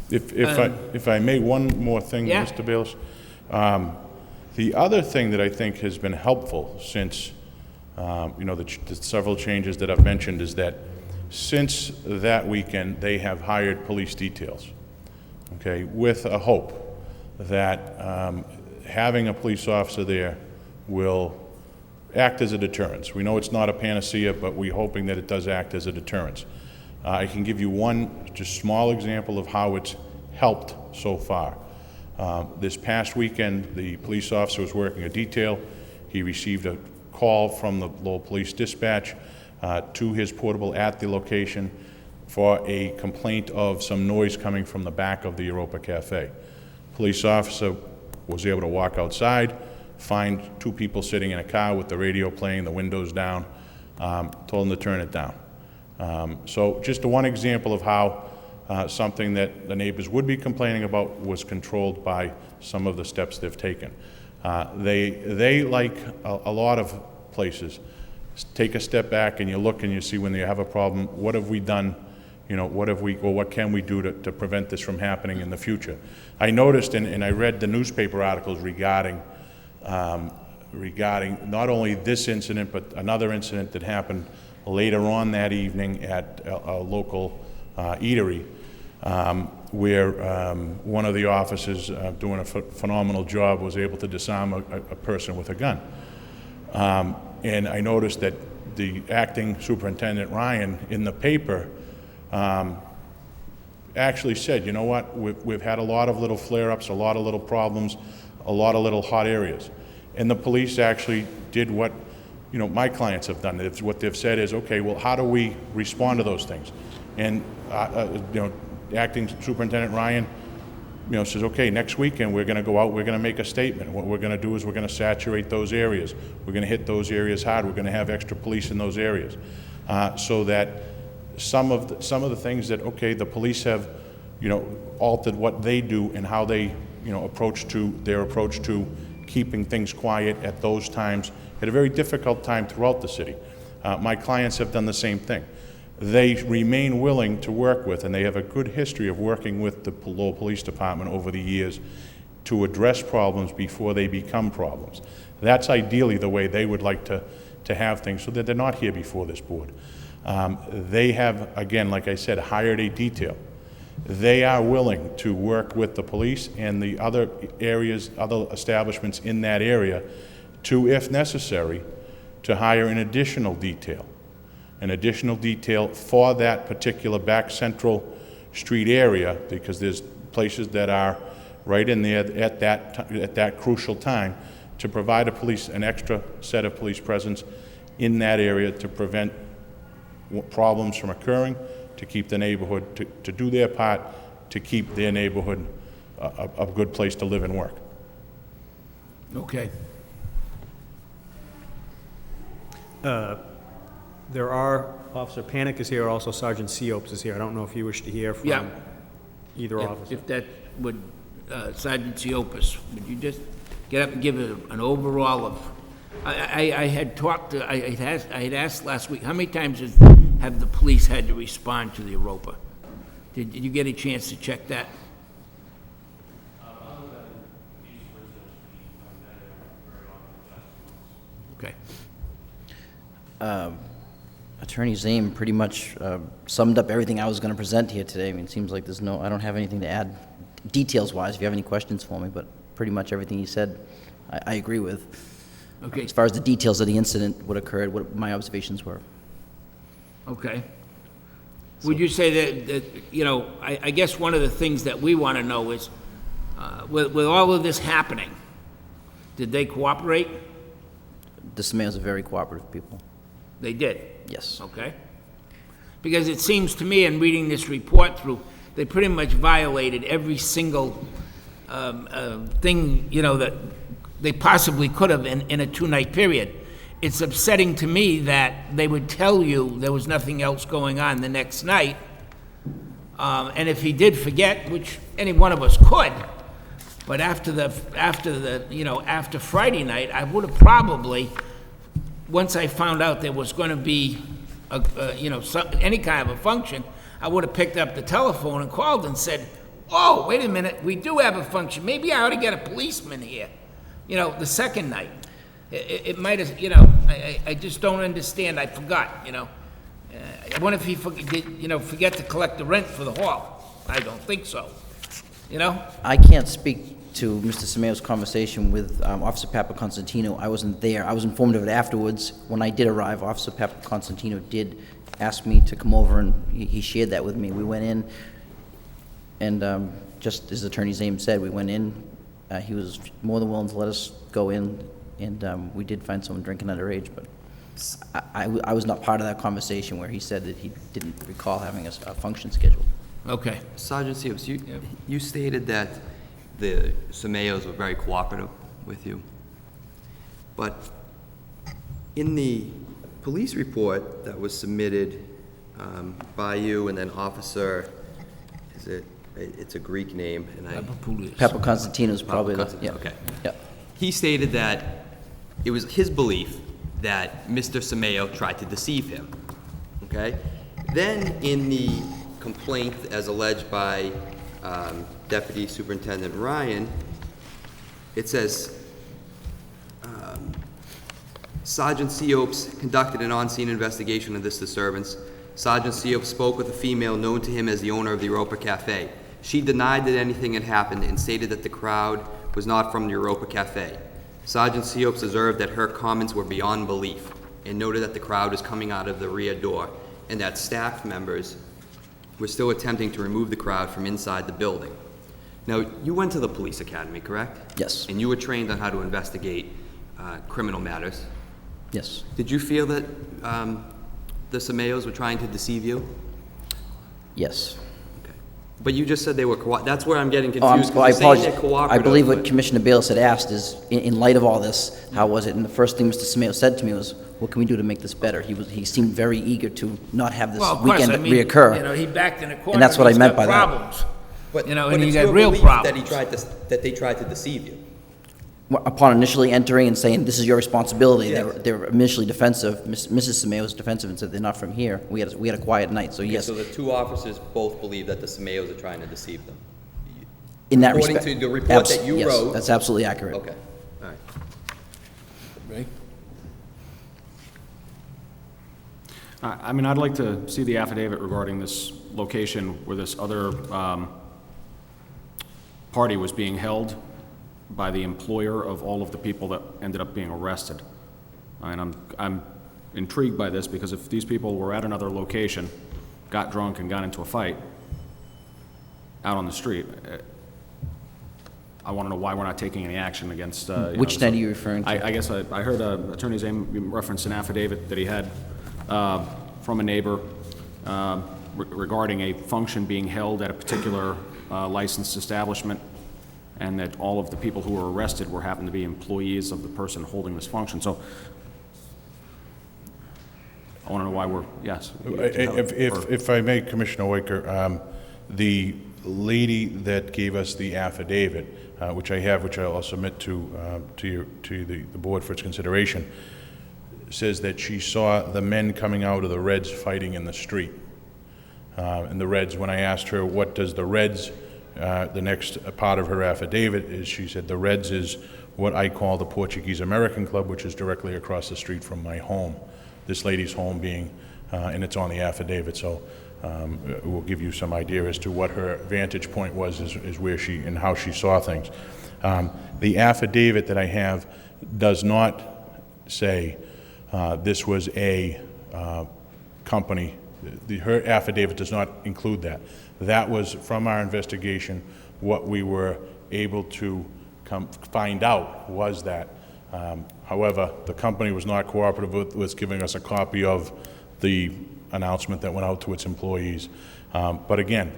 If I may, one more thing, Yeah. Mr. Bailiff. The other thing that I think has been helpful since, you know, the several changes that I've mentioned is that since that weekend, they have hired police details, okay, with a hope that having a police officer there will act as a deterrence. We know it's not a panacea, but we're hoping that it does act as a deterrence. I can give you one just small example of how it's helped so far. This past weekend, the police officer was working a detail. He received a call from the Lowell Police Dispatch to his portable at the location for a complaint of some noise coming from the back of the Europa Cafe. Police officer was able to walk outside, find two people sitting in a car with the radio playing, the windows down, told them to turn it down. So just one example of how something that the neighbors would be complaining about was controlled by some of the steps they've taken. They like a lot of places, take a step back and you look and you see when they have a problem, what have we done, you know, what can we do to prevent this from happening in the future? I noticed, and I read the newspaper articles regarding not only this incident, but another incident that happened later on that evening at a local eatery, where one of the officers doing a phenomenal job was able to disarm a person with a gun. And I noticed that the acting superintendent, Ryan, in the paper actually said, you know what, we've had a lot of little flare-ups, a lot of little problems, a lot of little hot areas. And the police actually did what, you know, my clients have done. What they've said is, okay, well, how do we respond to those things? And, you know, acting superintendent Ryan, you know, says, okay, next weekend we're going to go out, we're going to make a statement. What we're going to do is we're going to saturate those areas. We're going to hit those areas hard. We're going to have extra police in those areas, so that some of the things that, okay, the police have, you know, altered what they do and how they, you know, approach to keeping things quiet at those times, at a very difficult time throughout the city. My clients have done the same thing. They remain willing to work with, and they have a good history of working with the Lowell Police Department over the years to address problems before they become problems. That's ideally the way they would like to have things, so that they're not here before this board. They have, again, like I said, hired a detail. They are willing to work with the police and the other areas, other establishments in that area to, if necessary, to hire an additional detail for that particular back central street area, because there's places that are right in there at that crucial time, to provide an extra set of police presence in that area to prevent problems from occurring, to keep the neighborhood, to do their part, to keep their neighborhood a good place to live and work. Okay. There are, Officer Panic is here, also Sergeant Seopes is here. I don't know if you wish to hear from either officer. If that would, Sergeant Seopes, would you just get up and give an overall of, I had talked to, I had asked last week, how many times have the police had to respond to the Europa? Did you get a chance to check that? Okay. Attorney Zane pretty much summed up everything I was going to present here today. I mean, it seems like I don't have anything to add details-wise, if you have any questions for me, but pretty much everything he said, I agree with. Okay. As far as the details of the incident, what occurred, what my observations were. Okay. Would you say that you know, I guess one of the things that we want to know is, with all of this happening, Did they cooperate? The Samayo's are very cooperative people. They did? Yes. Okay. Because it seems to me, in reading this report through, they pretty much violated every single thing, that they possibly could have in a two-night period. It's upsetting to me that they would tell you there was nothing else going on the next night, and if he did forget, which any one of us could, but after Friday night, I would have probably, once I found out there was going to be any kind of a function, I would have picked up the telephone and called and said, "Whoa, wait a minute, we do have a function. Maybe I ought to get a policeman here." The second night. It might have, I just don't understand. I forgot, I wonder if he forget to collect the rent for the hall. I don't think so, I can't speak to Mr. Samayo's conversation with Officer Papa Constantino. I wasn't there. I was informed of it afterwards. When I did arrive, Officer Papa Constantino did ask me to come over, and he shared that with me. We went in, and just as Attorney Zame said, we went in. He was more than willing to let us go in, and we did find someone drinking underage, but I was not part of that conversation where he said that he didn't recall having a function scheduled. Okay. Sergeant Seals, you stated that the Samayos were very cooperative with you, but in the police report that was submitted by you and then Officer, it's a Greek name, and Papa Constantino is probably yeah. Okay. Yeah. He stated that it was his belief that Mr. Samayo tried to deceive him. Okay. Then in the complaint, as alleged by Deputy Superintendent Ryan, it says Sergeant Seops conducted an on-scene investigation of this disturbance. Sergeant Seops spoke with a female known to him as the owner of the Europa Cafe. She denied that anything had happened and stated that the crowd was not from the Europa Cafe. Sergeant Seops observed that her comments were beyond belief and noted that the crowd was coming out of the rear door and that staff members were still attempting to remove the crowd from inside the building. Now, you went to the police academy, correct? Yes. And you were trained on how to investigate criminal matters. Yes. Did you feel that the Samayos were trying to deceive you? Yes. Okay. But you just said they were that's where I'm getting confused. I apologize. I believe what but- Commissioner Bayless had asked is, in light of all this, how was it? And the first thing Mr. Samayo said to me was, "What can we do to make this better?" He seemed very eager to not have this Well, of course, weekend I mean, reoccur. he backed in a corner. And that's what he's I meant got by that. problems. But, and but he it's got your real belief problems. that they tried to deceive you. Upon initially entering and saying, "This is your responsibility," Yes. they were initially defensive. Mrs. Samayo was defensive and said, "They're not from here." We had a quiet night, so Okay, yes. so the two officers both believe that the Samayos are trying to deceive them. In that According respect. to the report that you yes, wrote. that's absolutely accurate. Okay, all right. Right? I mean, I'd like to see the affidavit regarding this location where this other party was being held by the employer of all of the people that ended up being arrested. And I'm intrigued by this because if these people were at another location, got drunk and got into a fight out on the street, I want to know why we're not taking any action against. Which night are you referring to? I guess I heard Attorney Zame reference an affidavit that he had from a neighbor regarding a function being held at a particular licensed establishment, and that all of the people who were arrested were happened to be employees of the person holding this function. So I want to know why we're, yes. If I may, Commissioner Waker, the lady that gave us the affidavit, which I have, which I'll submit to the board for its consideration, says that she saw the men coming out of the Reds fighting in the street. And the Reds, when I asked her what does the Reds, the next part of her affidavit is, she said the Reds is what I call the Portuguese American Club, which is directly across the street from my home. This lady's home being, and it's on the affidavit, so it will give you some idea as to what her vantage point was, is where she and how she saw things. The affidavit that I have does not say this was a company. Her affidavit does not include that. That was, from our investigation, what we were able to find out was that. However, the company was not cooperative with giving us a copy of the announcement that went out to its employees. But again,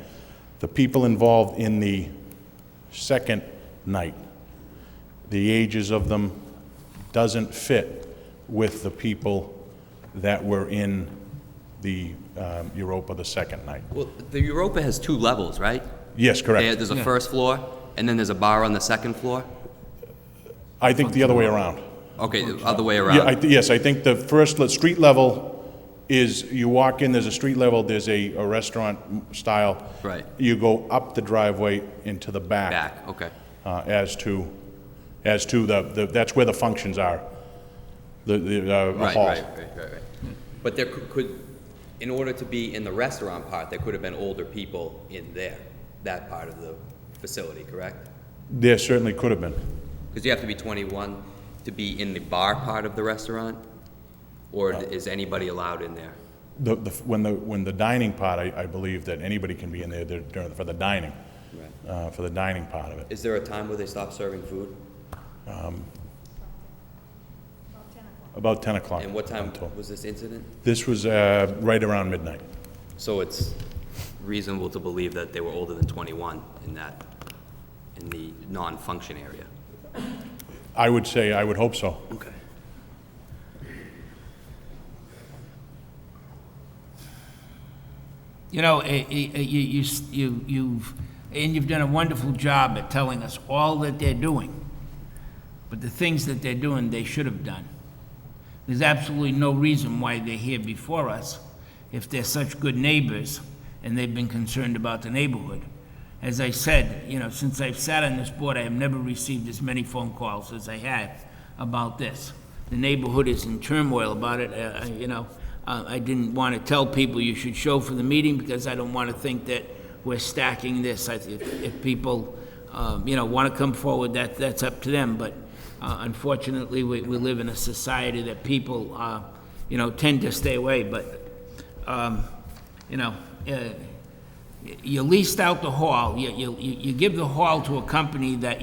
the people involved in the second night, the ages of them doesn't fit with the people that were in the Europa the second night. Well, the Europa has 2 levels, right? Yes, correct. There's a first floor, and then there's a bar on the second floor? I think the other way around. Okay, the other way around. Yeah, yes, I think the first street level is, you walk in, there's a street level, there's a restaurant style. Right. You go up the driveway into the back. Back, okay. As to that's where the functions are. The hall. Right. But there could, in order to be in the restaurant part, there could have been older people in there, that part of the facility, correct? There certainly could have been. Because you have to be 21 to be in the bar part of the restaurant? Or is anybody allowed in there? When the dining part, I believe that anybody can be in there for the dining. Right. For the dining part of it. Is there a time where they stop serving food? About 10 o'clock. And what time was this incident? This was right around midnight. So it's reasonable to believe that they were older than 21 in the non-function area? I would hope so. Okay. You know, you've done a wonderful job at telling us all that they're doing, but the things that they're doing, they should have done. There's absolutely no reason why they're here before us if they're such good neighbors and they've been concerned about the neighborhood. As I said, you know, since I've sat on this board, I have never received as many phone calls as I had about this. The neighborhood is in turmoil about it. I didn't want to tell people you should show for the meeting because I don't want to think that we're stacking this. If people, want to come forward, that's up to them. But unfortunately, we live in a society that people, tend to stay away. But, you leased out the hall. You give the hall to a company that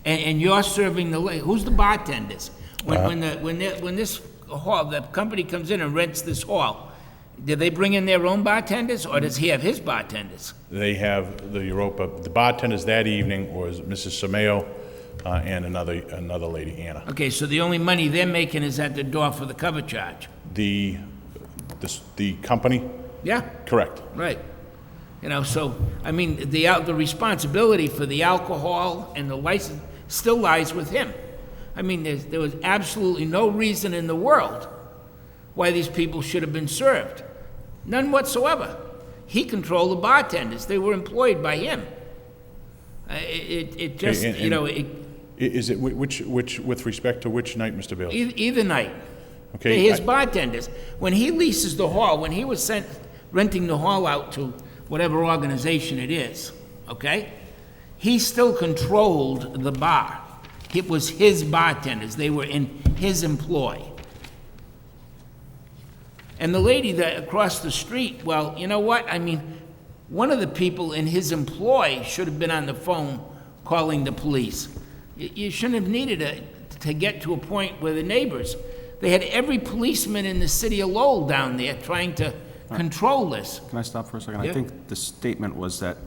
and you're serving who's the bartenders? When this hall, the company comes in and rents this hall, do they bring in their own bartenders, or does he have his bartenders? They have the Europa. The bartenders that evening was Mrs. Sameo and another lady, Anna. Okay, so the only money they're making is at the door for the cover charge. The company? Yeah. Correct. Right. So, I mean, the responsibility for the alcohol and the license still lies with him. I mean, there was absolutely no reason in the world why these people should have been served. None whatsoever. He controlled the bartenders. They were employed by him. Is it which with respect to which night, Mr. Bailey? Either night. Okay. His bartenders. When he leases the hall, when he was renting the hall out to whatever organization it is, okay, he still controlled the bar. It was his bartenders. They were in his employ. And the lady that across the street, well, you know what? I mean, one of the people in his employ should have been on the phone calling the police. You shouldn't have needed to get to a point where the neighbors, they had every policeman in the city of Lowell down there trying to control this. Can I stop for a second? Yeah. I think the statement was that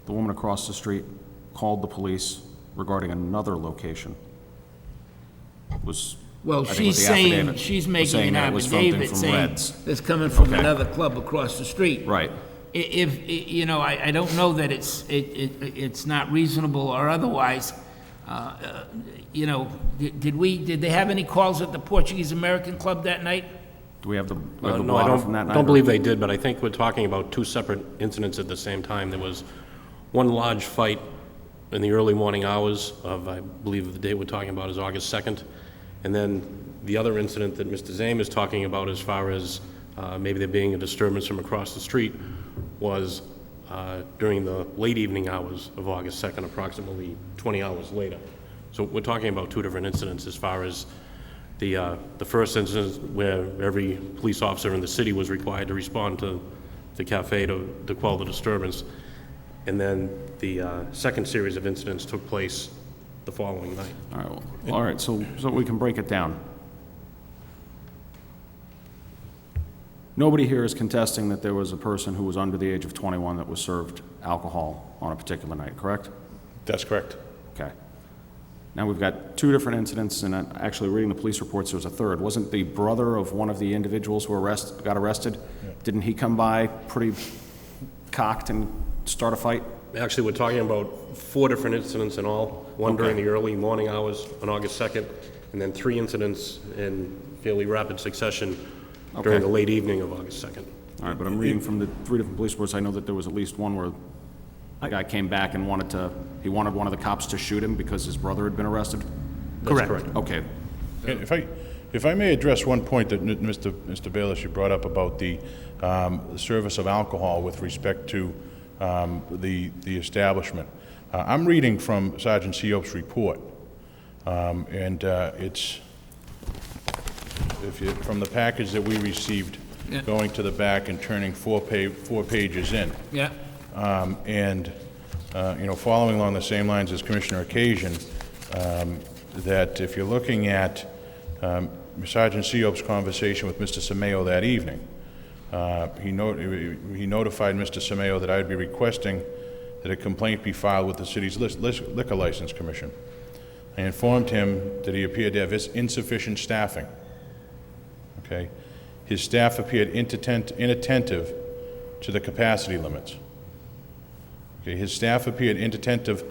the woman across the street called the police regarding another location. Well, she's making an affidavit saying it's coming from another club across the street. Right. I don't know that it's not reasonable or otherwise. Did they have any calls at the Portuguese American Club that night? Do we have the No, water from that night? I don't believe they did, but I think we're talking about 2 separate incidents at the same time. There was one large fight in the early morning hours of, I believe the date we're talking about is August 2nd. And then the other incident that Mr. Zame is talking about as far as maybe there being a disturbance from across the street was during the late evening hours of August 2nd, approximately 20 hours later. So we're talking about 2 different incidents as far as the first incident where every police officer in the city was required to respond to the cafe to quell the disturbance. And then the second series of incidents took place the following night. All right, all right, so we can break it down. Nobody here is contesting that there was a person who was under the age of 21 that was served alcohol on a particular night, correct? That's correct. Okay. Now, we've got two different incidents, and actually reading the police reports, there was a third. Wasn't the brother of one of the individuals who got arrested? Yeah. Didn't he come by pretty cocked and start a fight? Actually, we're talking about 4 different incidents in all, one during the early morning hours on August 2nd, and then 3 incidents in fairly rapid succession during the late evening of August 2nd. All right, but I'm reading from the 3 different police reports, I know that there was at least one where the guy came back and wanted one of the cops to shoot him because his brother had been arrested? That's correct. Okay. If I may address one point that Mr. Bayless, you brought up about the service of alcohol with respect to the establishment. I'm reading from Sergeant Seope's report, and it's from the package that we received, going to the back and turning 4 pages in. Yeah. Following along the same lines as Commissioner Occasion, that if you're looking at Sergeant Seope's conversation with Mr. Semeo that evening, he notified Mr. Semeo that I'd be requesting that a complaint be filed with the city's liquor license commission. I informed him that he appeared to have insufficient staffing. Okay, his staff appeared inattentive to the capacity limits. Okay, his staff appeared inattentive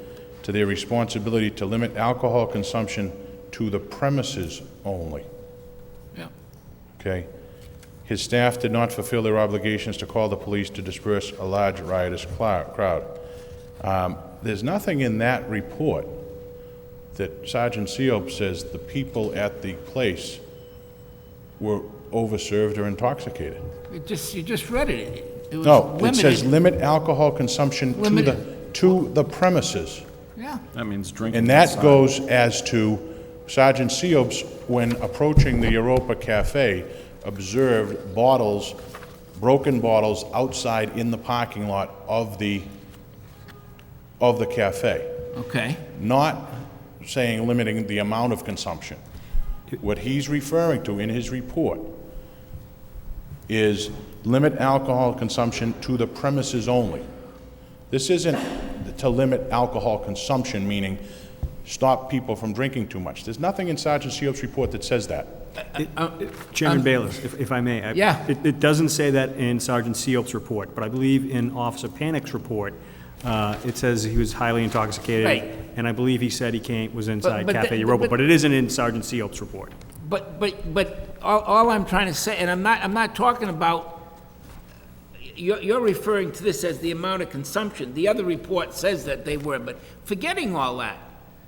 to their responsibility to limit alcohol consumption to the premises only. Yeah. Okay. His staff did not fulfill their obligations to call the police to disperse a large riotous crowd. There's nothing in that report that Sergeant Seope says the people at the place were overserved or intoxicated. You just read it. It was No, it limited. says limit alcohol consumption to the premises. Yeah. That means drinking. And that outside. goes as to Sergeant Seope's, when approaching the Europa Cafe, observed broken bottles outside in the parking lot of the cafe. Okay. Not saying limiting the amount of consumption. What he's referring to in his report is limit alcohol consumption to the premises only. This isn't to limit alcohol consumption, meaning stop people from drinking too much. There's nothing in Sergeant Seope's report that says that. Chairman Bayless, if I may. Yeah. It doesn't say that in Sergeant Seope's report, but I believe in Officer Panic's report, it says he was highly intoxicated. Right. And I believe he said he was inside But Cafe Europa, but it isn't in Sergeant Seope's report. But all I'm trying to say, and I'm not talking about, you're referring to this as the amount of consumption. The other report says that they were, but forgetting all that,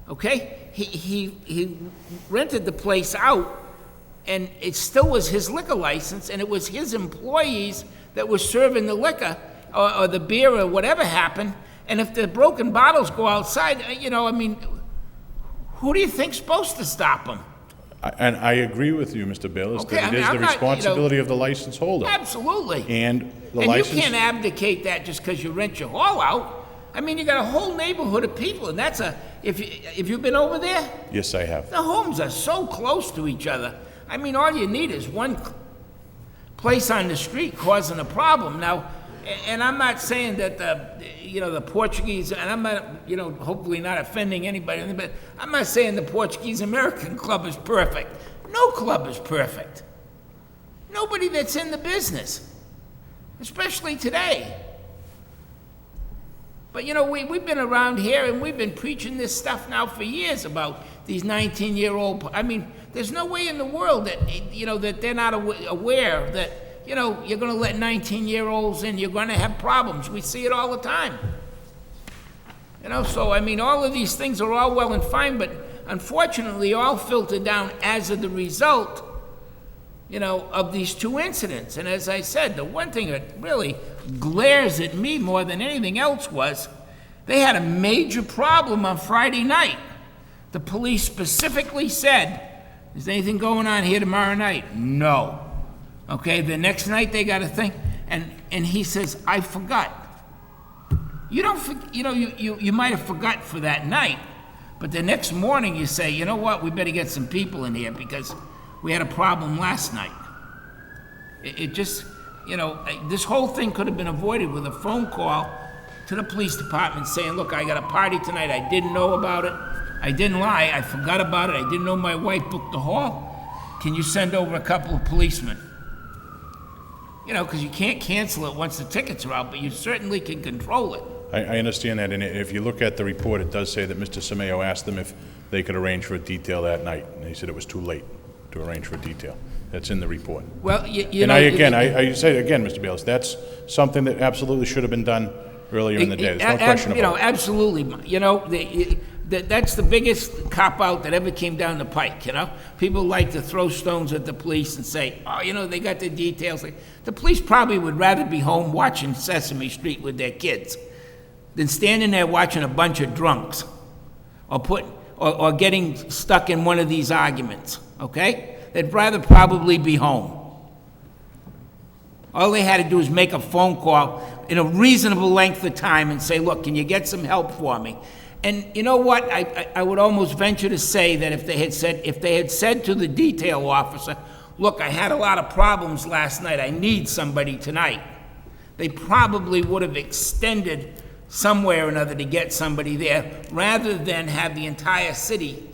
okay? He rented the place out, and it still was his liquor license, and it was his employees that were serving the liquor, or the beer, or whatever happened, and if the broken bottles go outside, who do you think's supposed to stop them? And I agree with you, Mr. Bayless, Okay, that it is I'm the not, responsibility of the license holder. Absolutely. And the And license... you can't abdicate that just because you rent your hall out. You got a whole neighborhood of people, and that's if you've been over there, Yes, I have. the homes are so close to each other. All you need is one place on the street causing a problem. Now, and I'm not saying that the Portuguese, and I'm not, hopefully not offending anybody, but I'm not saying the Portuguese American club is perfect. No club is perfect. Nobody that's in the business, especially today. But we've been around here and we've been preaching this stuff now for years about these 19-year-old. There's no way in the world that that they're not aware that you're going to let 19-year-olds in. You're going to have problems. We see it all the time. So all of these things are all well and fine, but unfortunately, all filter down as of the result, of these 2 incidents. And as I said, the one thing that really glares at me more than anything else was they had a major problem on Friday night. The police specifically said, is there anything going on here tomorrow night? No. Okay, the next night they got a thing, and he says, I forgot. you don't, you might have forgot for that night, but the next morning you say, you know what, we better get some people in here because we had a problem last night. It just, this whole thing could have been avoided with a phone call to the police department saying, look, I got a party tonight, I didn't know about it, I didn't lie, I forgot about it, I didn't know my wife booked the hall. Can you send over a couple of policemen? Because you can't cancel it once the tickets are out, but you certainly can control it. I understand that, and if you look at the report, it does say that Mr. Semeo asked them if they could arrange for a detail that night, and he said it was too late to arrange for a detail. That's in the report. Well, I say again, Mr. Bayless, that's something that absolutely should have been done earlier in the day. There's no question about it. Absolutely. That's the biggest cop-out that ever came down the pike, People like to throw stones at the police and say, oh, they got the details. The police probably would rather be home watching Sesame Street with their kids than standing there watching a bunch of drunks or getting stuck in one of these arguments, okay? They'd rather probably be home. All they had to do is make a phone call in a reasonable length of time and say, look, can you get some help for me? And you know what? I would almost venture to say that if they had said to the detail officer, look, I had a lot of problems last night, I need somebody tonight, they probably would have extended somewhere or another to get somebody there, rather than have the entire city,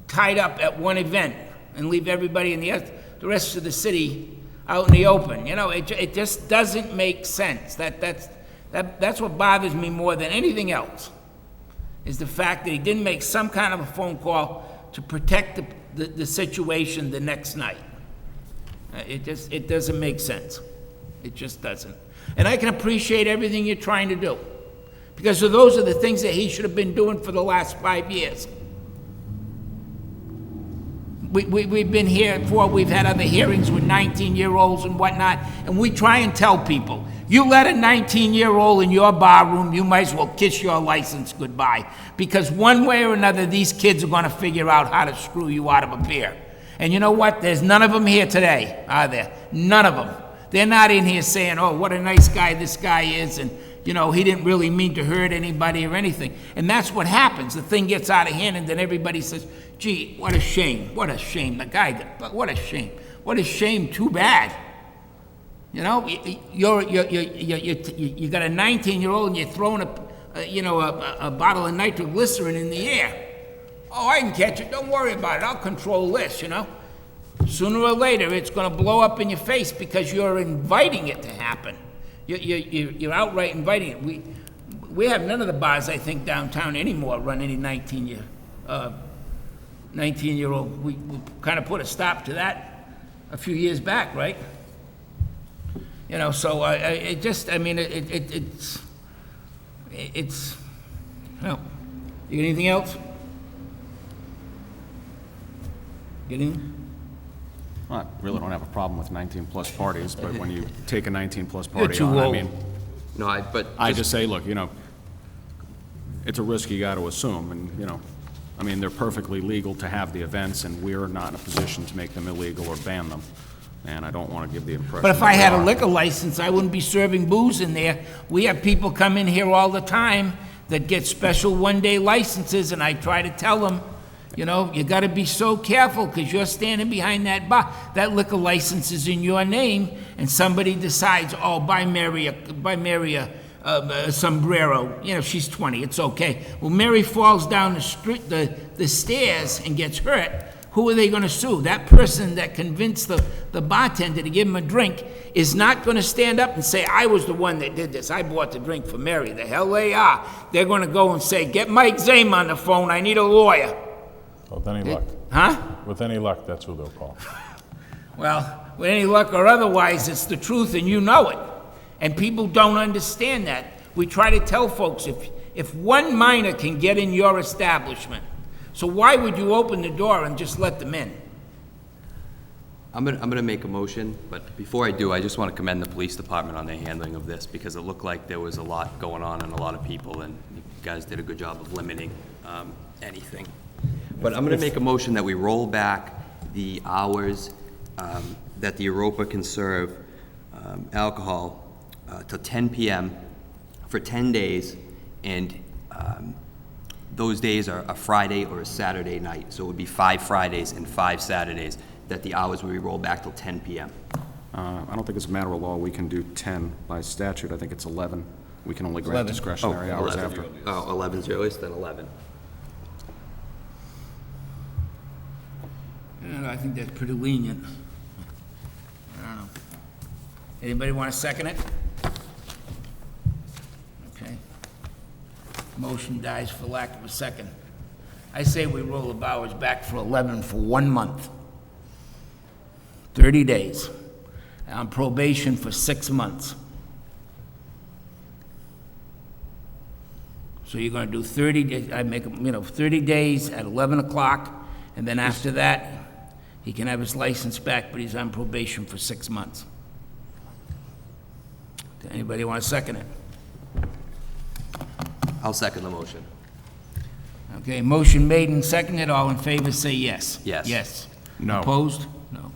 tied up at one event and leave everybody in the rest of the city out in the open. It just doesn't make sense. That's what bothers me more than anything else, is the fact that he didn't make some kind of a phone call to protect the situation the next night. It doesn't make sense. It just doesn't. And I can appreciate everything you're trying to do, because those are the things that he should have been doing for the last 5 years. We've been here before, we've had other hearings with 19-year-olds and whatnot, and we try and tell people, you let a 19-year-old in your bar room, you might as well kiss your license goodbye, because one way or another, these kids are going to figure out how to screw you out of a beer. And you know what? There's none of them here today, are there? None of them. They're not in here saying, oh, what a nice guy this guy is, and, he didn't really mean to hurt anybody or anything. And that's what happens. The thing gets out of hand, and then everybody says, gee, what a shame, what a shame. The guy, what a shame. What a shame, too bad. You got a 19-year-old and you're throwing a bottle of nitroglycerin in the air. Oh, I can catch it, don't worry about it, I'll control this, Sooner or later, it's going to blow up in your face because you're inviting it to happen. You're outright inviting it. We have none of the bars, I think, downtown anymore run any 19-year-old. We kind of put a stop to that a few years back, right? So it's, well, you got anything else? Get anything? Well, I really don't have a problem with 19-plus parties, but when you take a 19-plus party too on, old. I just say, look, it's a risk you got to assume, and, they're perfectly legal to have the events, and we're not in a position to make them illegal or ban them, and I don't want to give the impression. But if I had a that liquor license, I wouldn't be serving booze in there. We have people come in here all the time that get special one-day licenses, and I try to tell them, you got to be so careful because you're standing behind that bar. That liquor license is in your name, and somebody decides, oh, buy Mary a sombrero. She's 20, it's okay. Well, Mary falls down the street, the stairs and gets hurt. Who are they going to sue? That person that convinced the bartender to give him a drink is not going to stand up and say, I was the one that did this. I bought the drink for Mary. The hell they are. They're going to go and say, get Mike Zame on the phone. I need a lawyer. With any luck. Huh? With any luck, that's who they'll call. Well, with any luck or otherwise, it's the truth and you know it. And people don't understand that. We try to tell folks, if one minor can get in your establishment, so why would you open the door and just let them in? I'm gonna make a motion, but before I do, I just want to commend the police department on their handling of this, because it looked like there was a lot going on and a lot of people, and you guys did a good job of limiting anything. But I'm gonna make a motion that we roll back the hours that the Europa can serve alcohol to 10 p.m. for 10 days, and those days are a Friday or a Saturday night. So it would be 5 Fridays and 5 Saturdays, that the hours would be rolled back till 10 p.m. I don't think it's a matter of law, we can do 10 by statute, I think it's 11. We can only grant 11. discretionary hours 11. after. Oh, 11's earliest, then 11. I think that's pretty lenient. I don't know. Anybody want to second it? Okay. Motion dies for lack of a second. I say we roll the hours back for 11 for 1 month. 30 days. On probation for 6 months. So you're going to do 30 days, I make, 30 days at 11 o'clock, and then after that, he can have his license back, but he's on probation for 6 months. Does anybody want to second it? I'll second the motion. Okay, motion made and seconded, all in favor, say yes. Yes. Yes. No. Opposed? No.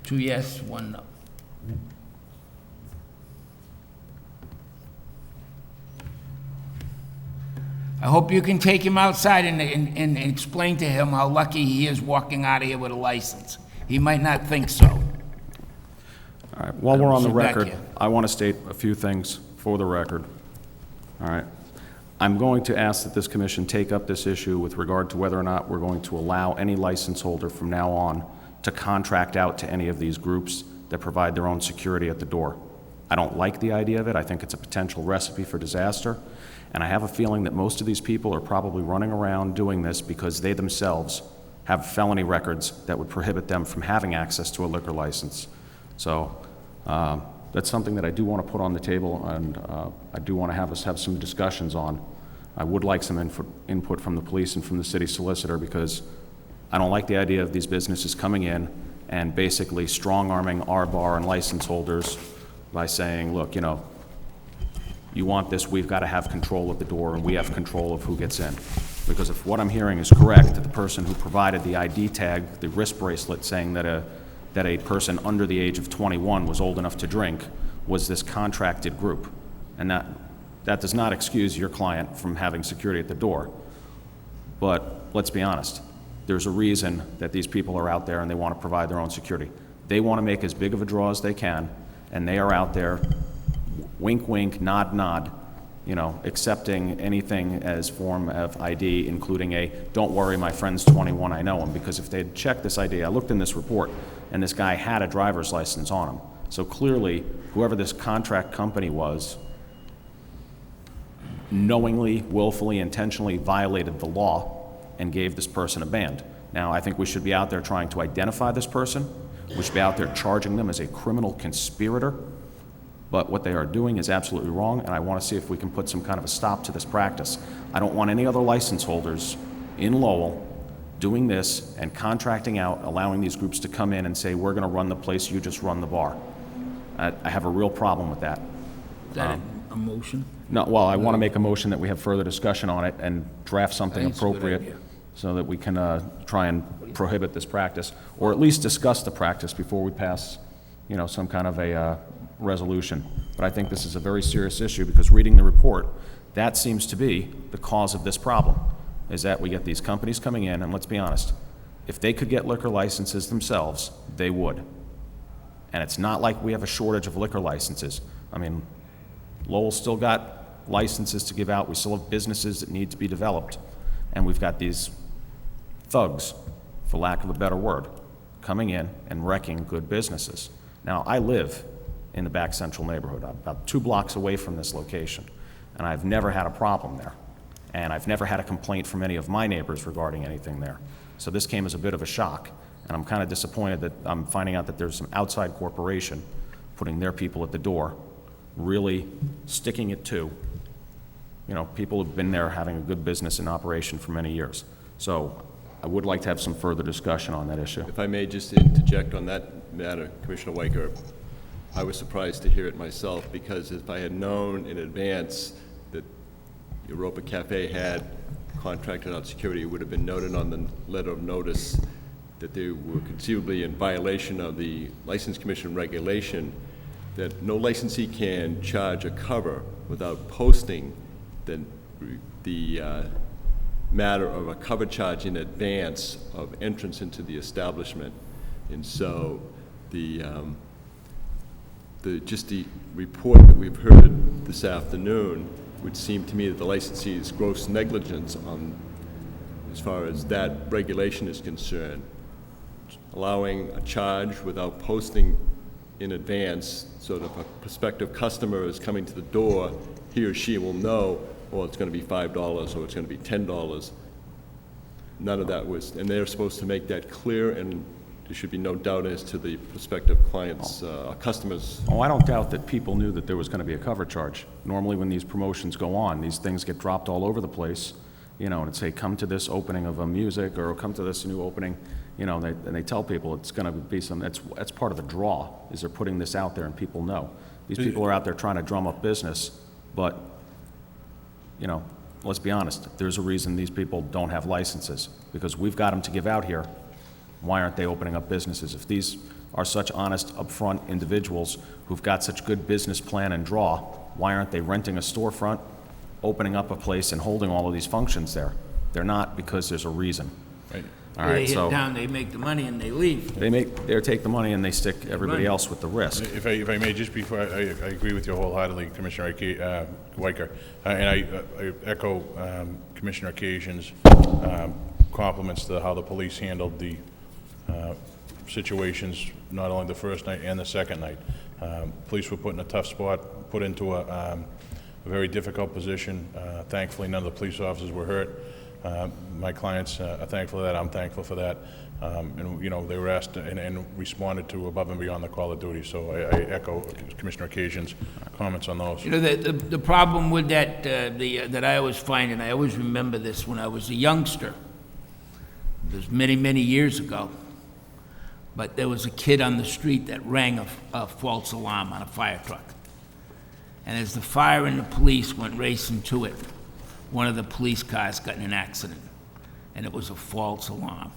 2 yes, 1 no. I hope you can take him outside and explain to him how lucky he is walking out of here with a license. He might not think so. All right, while we're on the Sit back record, here. I want to state a few things for the record. All right. I'm going to ask that this commission take up this issue with regard to whether or not we're going to allow any license holder from now on to contract out to any of these groups that provide their own security at the door. I don't like the idea of it. I think it's a potential recipe for disaster. And I have a feeling that most of these people are probably running around doing this because they themselves have felony records that would prohibit them from having access to a liquor license. So that's something that I do want to put on the table, and I do want to have us have some discussions on. I would like some input from the police and from the city solicitor, because I don't like the idea of these businesses coming in and basically strong-arming our bar and license holders by saying, look, you want this, we've got to have control of the door, and we have control of who gets in. Because if what I'm hearing is correct, that the person who provided the ID tag, the wrist bracelet saying that a person under the age of 21 was old enough to drink, was this contracted group. And that does not excuse your client from having security at the door. But let's be honest, there's a reason that these people are out there and they want to provide their own security. They want to make as big of a draw as they can, and they are out there, wink, wink, nod, nod, accepting anything as form of ID, including a, don't worry, my friend's 21, I know him. Because if they'd checked this ID, I looked in this report, and this guy had a driver's license on him. So clearly, whoever this contract company was, knowingly, willfully, intentionally violated the law and gave this person a band. Now, I think we should be out there trying to identify this person. We should be out there charging them as a criminal conspirator. But what they are doing is absolutely wrong, and I want to see if we can put some kind of a stop to this practice. I don't want any other license holders in Lowell doing this and contracting out, allowing these groups to come in and say, we're going to run the place, you just run the bar. I have a real problem with that. Is that a motion? No, well, I want to make a motion that we have further discussion on it and draft something I think it's a good appropriate idea. so that we can try and prohibit this practice, or at least discuss the practice before we pass, some kind of a resolution. But I think this is a very serious issue, because reading the report, that seems to be the cause of this problem, is that we get these companies coming in, and let's be honest, if they could get liquor licenses themselves, they would. And it's not like we have a shortage of liquor licenses. I mean, Lowell's still got licenses to give out. We still have businesses that need to be developed. And we've got these thugs, for lack of a better word, coming in and wrecking good businesses. Now, I live in the back central neighborhood. I'm about 2 blocks away from this location, and I've never had a problem there. And I've never had a complaint from any of my neighbors regarding anything there. So this came as a bit of a shock, and I'm kind of disappointed that I'm finding out that there's some outside corporation putting their people at the door, really sticking it to, people who've been there having a good business in operation for many years. So I would like to have some further discussion on that issue. If I may just interject on that matter, Commissioner Weicker, I was surprised to hear it myself, because if I had known in advance that Europa Cafe had contracted out security, it would have been noted on the letter of notice that they were conceivably in violation of the License Commission regulation that no licensee can charge a cover without posting the matter of a cover charge in advance of entrance into the establishment. And so just the report that we've heard this afternoon would seem to me that the licensee's gross negligence on, as far as that regulation is concerned, allowing a charge without posting in advance, so that if a prospective customer is coming to the door, he or she will know, well, it's going to be $5 or it's going to be $10. None of that was, and they're supposed to make that clear, and there should be no doubt as to the prospective clients, customers. Oh, I don't doubt that people knew that there was going to be a cover charge. Normally, when these promotions go on, these things get dropped all over the place, you know, and it's, hey, come to this opening of a music, or come to this new opening, you know, and they tell people it's going to be some, that's part of the draw, is they're putting this out there and people know. These people are out there trying to drum up business, but, you know, let's be honest, there's a reason these people don't have licenses, because we've got them to give out here. Why aren't they opening up businesses? If these are such honest, upfront individuals who've got such good business plan and draw, why aren't they renting a storefront, opening up a place, and holding all of these functions there? They're not, because there's a reason. Right. All right, They hit so down, they make the money and they leave. they take the money and they stick everybody Right. else with the risk. If I may, just before, I agree with you wholeheartedly, Commissioner Weicker, and I echo Commissioner Occasion's compliments to how the police handled the situations, not only the first night and the second night. Police were put in a tough spot, put into a very difficult position. Thankfully, none of the police officers were hurt. My clients are thankful for that. I'm thankful for that. And, you know, they were asked and responded to above and beyond the call of duty. So I echo Commissioner Occasion's comments on those. You know, the problem with that, that I always find, and I always remember this when I was a youngster, it was many, many years ago, but there was a kid on the street that rang a false alarm on a fire truck. And as the fire and the police went racing to it, one of the police cars got in an accident, and it was a false alarm.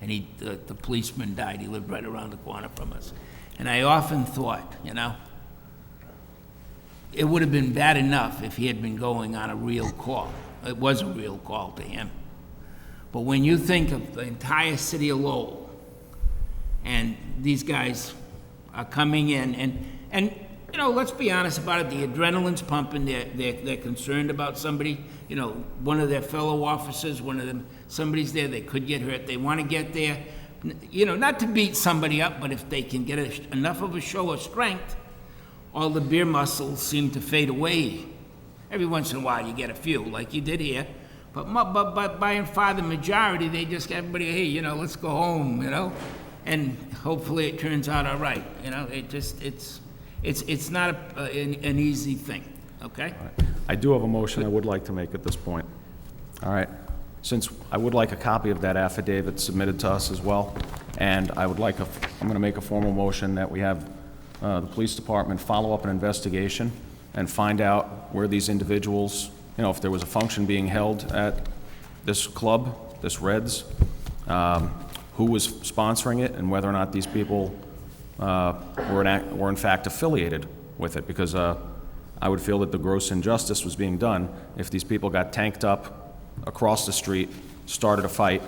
And the policeman died. He lived right around the corner from us. And I often thought, you know, it would have been bad enough if he had been going on a real call. It was a real call to him. But when you think of the entire city of Lowell, and these guys are coming in, and you know, let's be honest about it, the adrenaline's pumping, they're concerned about somebody, you know, one of their fellow officers, one of them, somebody's there, they could get hurt, they want to get there, you know, not to beat somebody up, but if they can get enough of a show of strength, all the beer muscles seem to fade away. Every once in a while you get a few, like you did here, but by and far the majority, they just get everybody, hey, you know, let's go home, you know, and hopefully it turns out all right, you know, it's not an easy thing, okay? I do have a motion I would like to make at this point. All right. Since I would like a copy of that affidavit submitted to us as well, and I would like I'm going to make a formal motion that we have the police department follow up an investigation and find out where these individuals, you know, if there was a function being held at this club, this Reds, who was sponsoring it, and whether or not these people were in fact affiliated with it, because I would feel that the gross injustice was being done if these people got tanked up across the street, started a fight,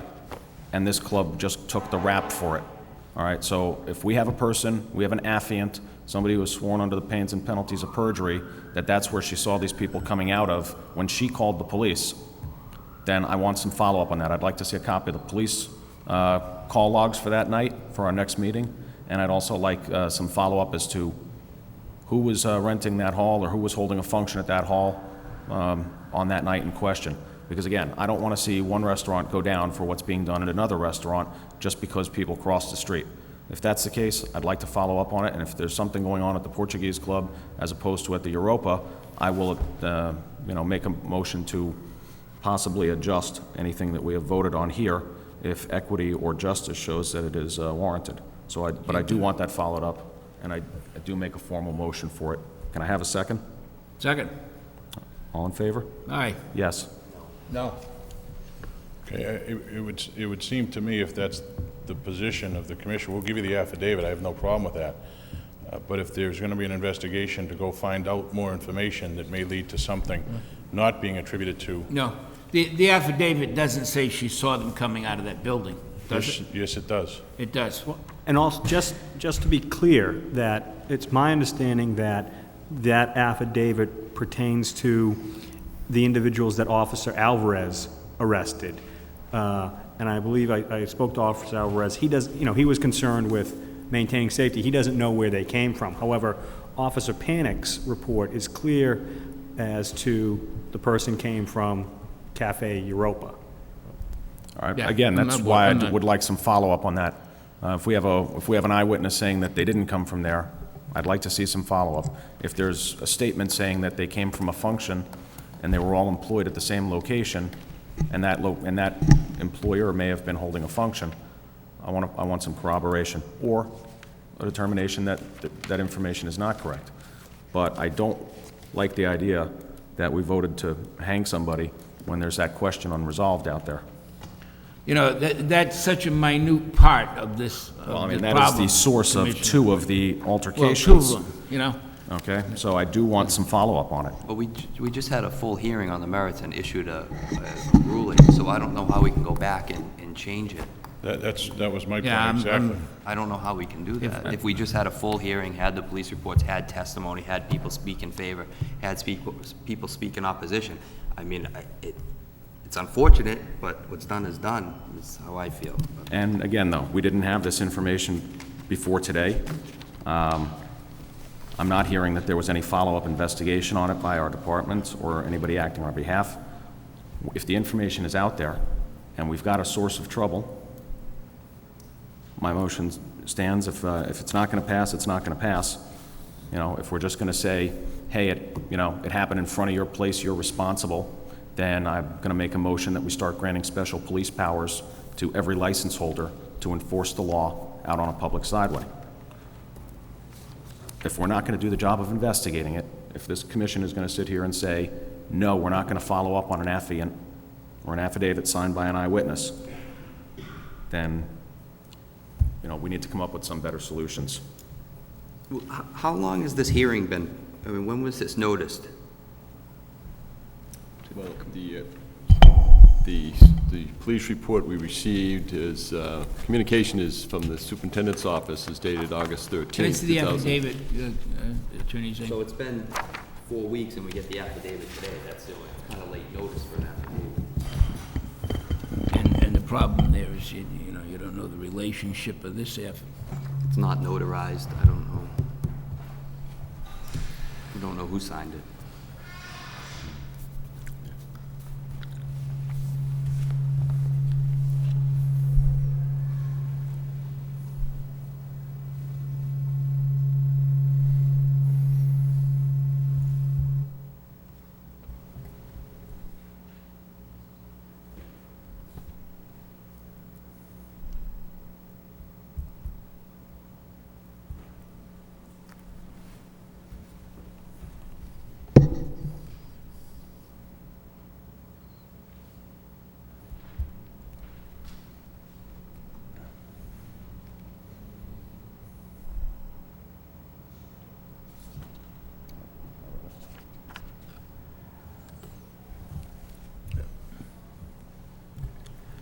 and this club just took the rap for it. All right, so if we have a person, we have an affiant, somebody who was sworn under the pains and penalties of perjury, that's where she saw these people coming out of when she called the police, then I want some follow-up on that. I'd like to see a copy of the police call logs for that night for our next meeting, and I'd also like some follow-up as to who was renting that hall or who was holding a function at that hall on that night in question. Because again, I don't want to see one restaurant go down for what's being done at another restaurant just because people cross the street. If that's the case, I'd like to follow up on it, and if there's something going on at the Portuguese Club as opposed to at the Europa, I will you know, make a motion to possibly adjust anything that we have voted on here if equity or justice shows that it is warranted. So but I do want that followed up, and I do make a formal motion for it. Can I have a second? Second. All in favor? Aye. Yes. No. Okay, it would seem to me, if that's the position of the commission, we'll give you the affidavit, I have no problem with that. But if there's going to be an investigation to go find out more information that may lead to something not being attributed to... No, the affidavit doesn't say she saw them coming out of that building, does it? Yes, it does. It does. And also, just to be clear, that it's my understanding that that affidavit pertains to the individuals that Officer Alvarez arrested. And I believe I spoke to Officer Alvarez. He does, he was concerned with maintaining safety. He doesn't know where they came from. However, Officer Panic's report is clear as to the person came from Cafe Europa. All right, Yeah, again, I'm that's not- why I I'm not- would like some follow-up on that. If we have an eyewitness saying that they didn't come from there, I'd like to see some follow-up. If there's a statement saying that they came from a function and they were all employed at the same location, and that employer may have been holding a function, I want some corroboration, or a determination that that information is not correct. But I don't like the idea that we voted to hang somebody when there's that question unresolved out there. That's such a minute part of this Well, I mean, the that is problem, the source of Commissioner. 2 of the Well, altercations. 2 of them, Okay, so I do want some follow-up on it. But we just had a full hearing on the merits and issued a ruling, so I don't know how we can go back and change it. That was my point, Yeah, exactly. I don't know how we can do that. If we just had a full hearing, had the police reports, had testimony, had people speak in favor, had people speak in opposition, I mean, it's unfortunate, but what's done is done, is how I feel. And again, though, we didn't have this information before today. I'm not hearing that there was any follow-up investigation on it by our departments or anybody acting on our behalf. If the information is out there and we've got a source of trouble, my motion stands. If it's not going to pass, it's not going to pass. If we're just going to say, hey, it happened in front of your place, you're responsible, then I'm going to make a motion that we start granting special police powers to every license holder to enforce the law out on a public sideway. If we're not going to do the job of investigating it, if this commission is going to sit here and say, no, we're not going to follow up on an affiant or an affidavit signed by an eyewitness, then, we need to come up with some better solutions. Well, how long has this hearing been? I mean, when was this noticed? Well, the police report we received is, communication is from the superintendent's office, is dated August 13th. Can I see the 2000. affidavit, Attorney Zane? So it's been 4 weeks and we get the affidavit today, that's kind of late notice for an affidavit. And the problem there is, you don't know the relationship of this affidavit. It's not notarized, I don't know. We don't know who signed it.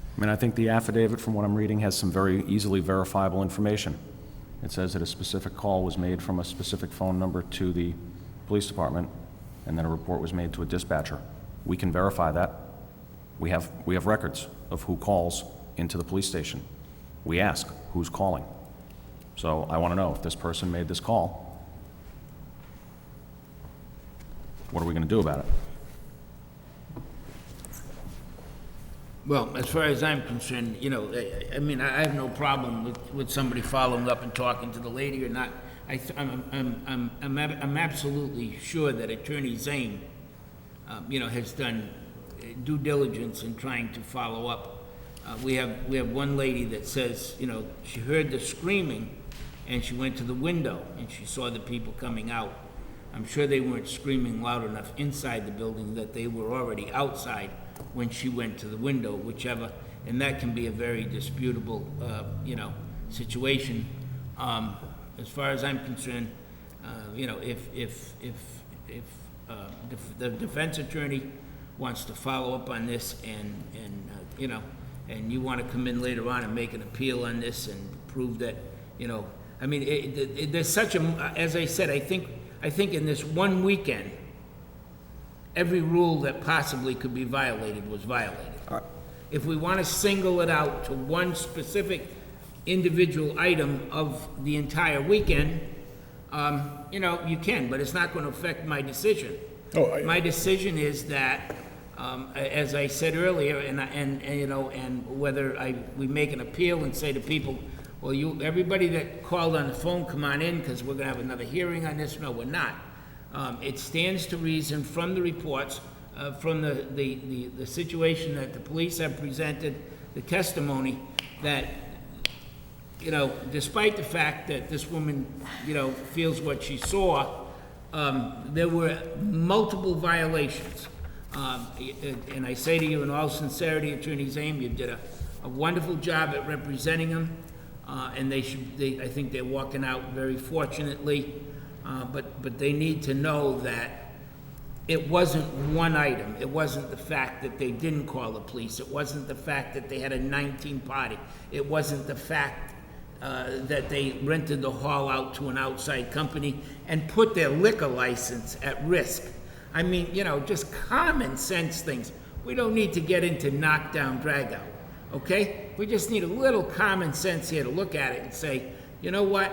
I mean, I think the affidavit, from what I'm reading, has some very easily verifiable information. It says that a specific call was made from a specific phone number to the police department, and then a report was made to a dispatcher. We can verify that. We have records of who calls into the police station. We ask, who's calling? So I want to know, if this person made this call, what are we going to do about it? Well, as far as I'm concerned, I mean, I have no problem with somebody following up and talking to the lady or not. I'm absolutely sure that Attorney Zane, has done due diligence in trying to follow up. We have one lady that says, she heard the screaming and she went to the window and she saw the people coming out. I'm sure they weren't screaming loud enough inside the building, that they were already outside when she went to the window, whichever, and that can be a very disputable, situation. as far as I'm concerned, you know, if the defense attorney wants to follow up on this and you know, and you want to come in later on and make an appeal on this and prove that, you know, I mean, there's such a, as I said, I think in this one weekend, every rule that possibly could be violated was violated. If we want to single it out to one specific individual item of the entire weekend, you know, you can, but it's not going to affect my decision. My decision is that, as I said earlier, and you know, and whether we make an appeal and say to people, well, everybody that called on the phone, come on in, because we're going to have another hearing on this. No, we're not. It stands to reason from the reports, from the situation that the police have presented, the testimony, that, you know, despite the fact that this woman, you know, feels what she saw, there were multiple violations. And I say to you in all sincerity, Attorney Zame, you did a wonderful job at representing them, and I think they're walking out very fortunately, but they need to know that it wasn't one item. It wasn't the fact that they didn't call the police. It wasn't the fact that they had a 19 party. It wasn't the fact that they rented the hall out to an outside company and put their liquor license at risk. I mean, you know, just common sense things. We don't need to get into knockdown, drag out, okay? We just need a little common sense here to look at it and say, you know what?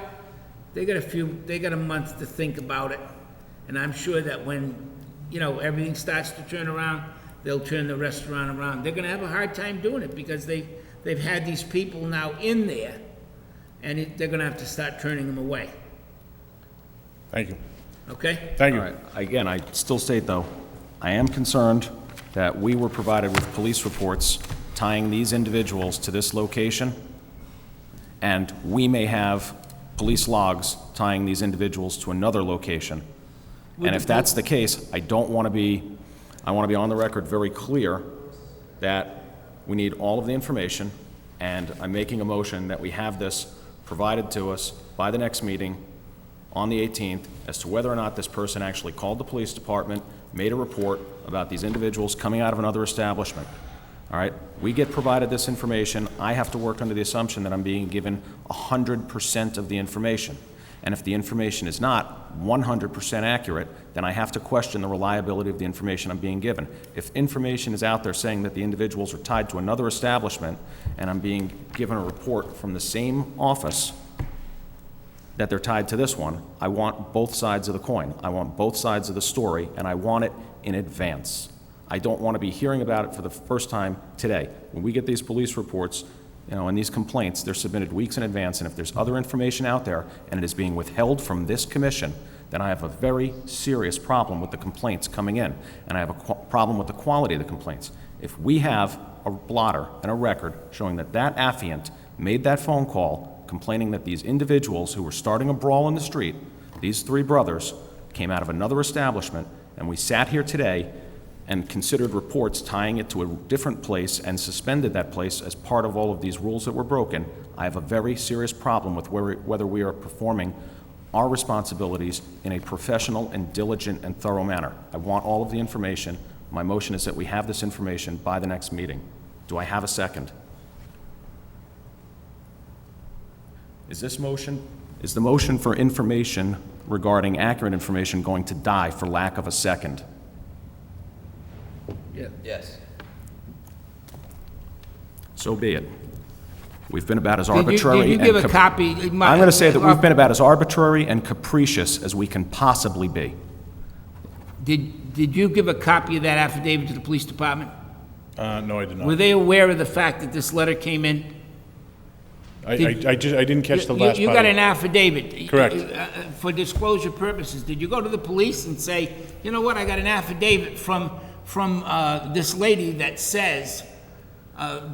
They got a month to think about it. And I'm sure that when, you know, everything starts to turn around, they'll turn the restaurant around. They're gonna have a hard time doing it because they've had these people now in there, and they're gonna have to start turning them away. Thank you. Okay? Thank you. All right. Again, I still state, though, I am concerned that we were provided with police reports tying these individuals to this location, and we may have police logs tying these individuals to another location. And if that's the case, I want to be on the record very clear that we need all of the information, and I'm making a motion that we have this provided to us by the next meeting on the 18th as to whether or not this person actually called the police department, made a report about these individuals coming out of another establishment. All right? We get provided this information. I have to work under the assumption that I'm being given 100% of the information. And if the information is not 100% accurate, then I have to question the reliability of the information I'm being given. If information is out there saying that the individuals are tied to another establishment, and I'm being given a report from the same office that they're tied to this one, I want both sides of the coin. I want both sides of the story, and I want it in advance. I don't want to be hearing about it for the first time today. When we get these police reports, you know, and these complaints, they're submitted weeks in advance, and if there's other information out there and it is being withheld from this commission, then I have a very serious problem with the complaints coming in, and I have a problem with the quality of the complaints. If we have a blotter and a record showing that that affiant made that phone call complaining that these individuals who were starting a brawl in the street, these three brothers, came out of another establishment, and we sat here today and considered reports tying it to a different place and suspended that place as part of all of these rules that were broken, I have a very serious problem with whether we are performing our responsibilities in a professional and diligent and thorough manner. I want all of the information. My motion is that we have this information by the next meeting. Do I have a second? Is the motion for information regarding accurate information going to die for lack of a second? Yeah. Yes. So be it. We've been about as arbitrary Did you and give a copy? I'm going to say that we've been about as arbitrary and capricious as we can possibly be. Did you give a copy of that affidavit to the police department? No, I did not. Were they aware of the fact that this letter came in? I didn't catch the last part. You got an affidavit. Correct. For disclosure purposes, did you go to the police and say, you know what, I got an affidavit from this lady that says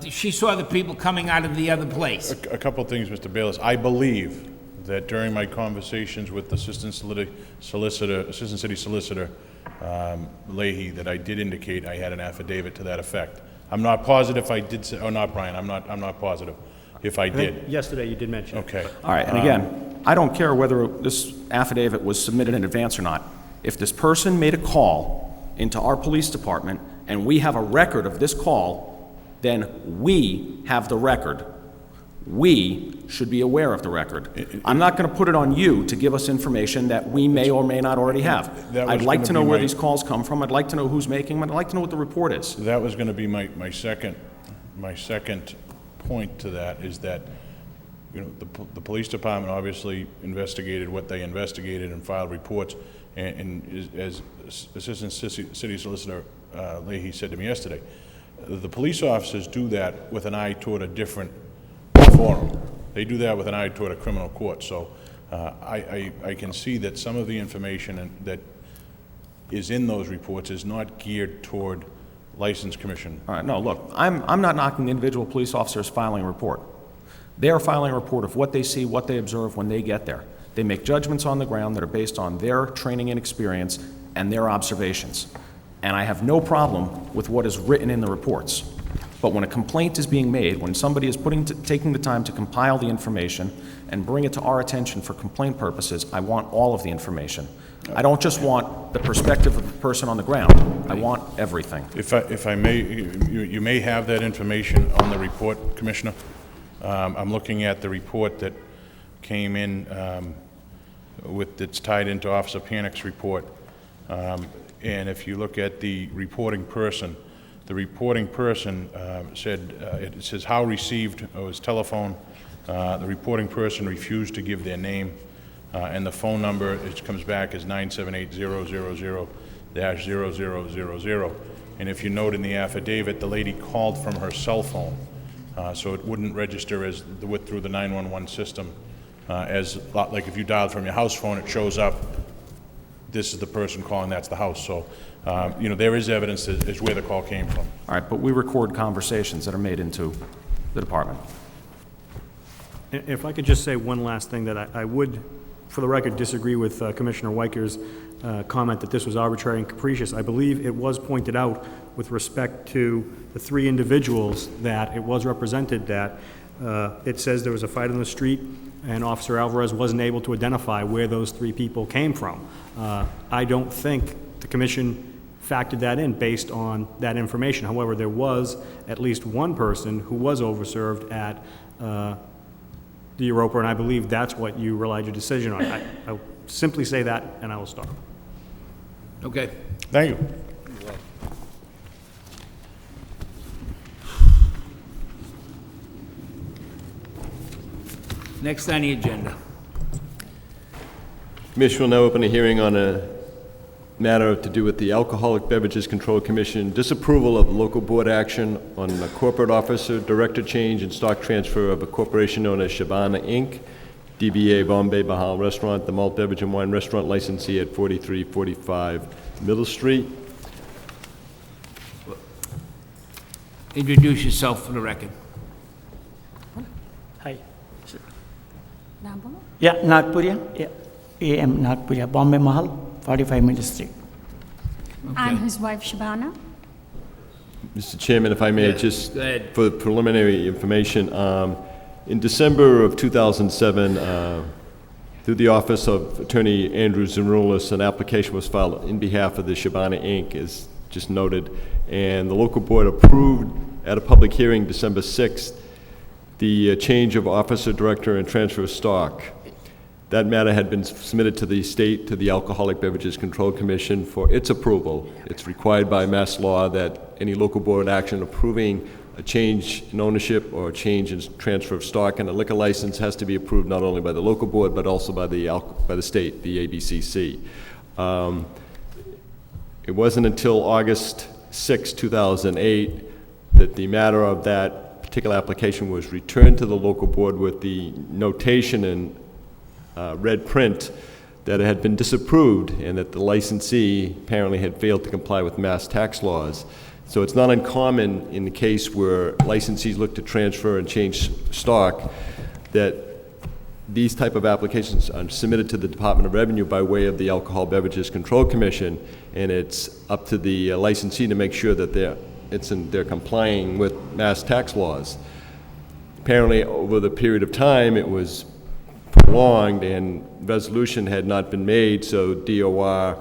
she saw the people coming out of the other place? A couple of things, Mr. Bayless. I believe that during my conversations with the Assistant City Solicitor Leahy, that I did indicate I had an affidavit to that effect. I'm not positive if I did say, oh, not Brian, I'm not positive if I did. Yesterday you did mention it. Okay. All right, and again, I don't care whether this affidavit was submitted in advance or not. If this person made a call into our police department and we have a record of this call, then we have the record. We should be aware of the record. I'm not going to put it on you to give us information that we may or may not already have. I'd like to know where these calls come from. I'd like to know who's making them. I'd like to know what the report is. That was going to be my second point to that, is that, you know, the police department obviously investigated what they investigated and filed reports, and as Assistant City Solicitor Leahy said to me yesterday, the police officers do that with an eye toward a different forum. They do that with an eye toward a criminal court. So I can see that some of the information that is in those reports is not geared toward License Commission. All right, no, look, I'm not knocking the individual police officers filing a report. They are filing a report of what they see, what they observe when they get there. They make judgments on the ground that are based on their training and experience and their observations. And I have no problem with what is written in the reports. But when a complaint is being made, when somebody is taking the time to compile the information and bring it to our attention for complaint purposes, I want all of the information. I don't just want the perspective of the person on the ground. I want everything. If I may, you may have that information on the report, Commissioner. I'm looking at the report that came in that's tied into Officer Panic's report. And if you look at the reporting person, said, it says how received, his telephone. The reporting person refused to give their name, and the phone number, it comes back as 978-000-0000. And if you note in the affidavit, the lady called from her cell phone, so it wouldn't register as through the 911 system. As like if you dialed from your house phone, it shows up, this is the person calling, that's the house. So, you know, there is evidence as where the call came from. All right, but we record conversations that are made into the department. If I could just say one last thing, that I would, for the record, disagree with Commissioner Weiker's comment that this was arbitrary and capricious. I believe it was pointed out with respect to the three individuals that it was represented that it says there was a fight on the street and Officer Alvarez wasn't able to identify where those three people came from. I don't think the Commission factored that in based on that information. However, there was at least one person who was overserved at the Europa, and I believe that's what you relied your decision on. I'll simply say that, and I will stop. Okay. Thank you. Next on the agenda. Commission will now open a hearing on a matter to do with the Alcoholic Beverages Control Commission disapproval of local board action on a corporate officer, director change, and stock transfer of a corporation known as Shabana Inc., DBA Bombay Bahal Restaurant, the malt beverage and wine restaurant licensee at 4345 Middle Street. Introduce yourself for the record. Hi. Yeah, Nagpuria. Yeah. AM Nagpuria, Bombay Mahal, 45 Middle Street. I'm his wife, Shabana. Mr. Chairman, if I may, Yeah, just go ahead. for preliminary information, in December of 2007, through the office of Attorney Andrew Zeroulis, an application was filed in behalf of the Shabana Inc., as just noted, and the local board approved at a public hearing December 6th the change of officer, director, and transfer of stock. That matter had been submitted to the state, to the Alcoholic Beverages Control Commission for its approval. It's required by mass law that any local board action approving a change in ownership or a change in transfer of stock and a liquor license has to be approved not only by the local board but also by the state, the ABCC. It wasn't until August 6, 2008 that the matter of that particular application was returned to the local board with the notation in red print that it had been disapproved and that the licensee apparently had failed to comply with mass tax laws. So it's not uncommon in the case where licensees look to transfer and change stock that these type of applications are submitted to the Department of Revenue by way of the Alcohol Beverages Control Commission, and it's up to the licensee to make sure that they're complying with mass tax laws. Apparently, over the period of time, it was prolonged and resolution had not been made, so DOR,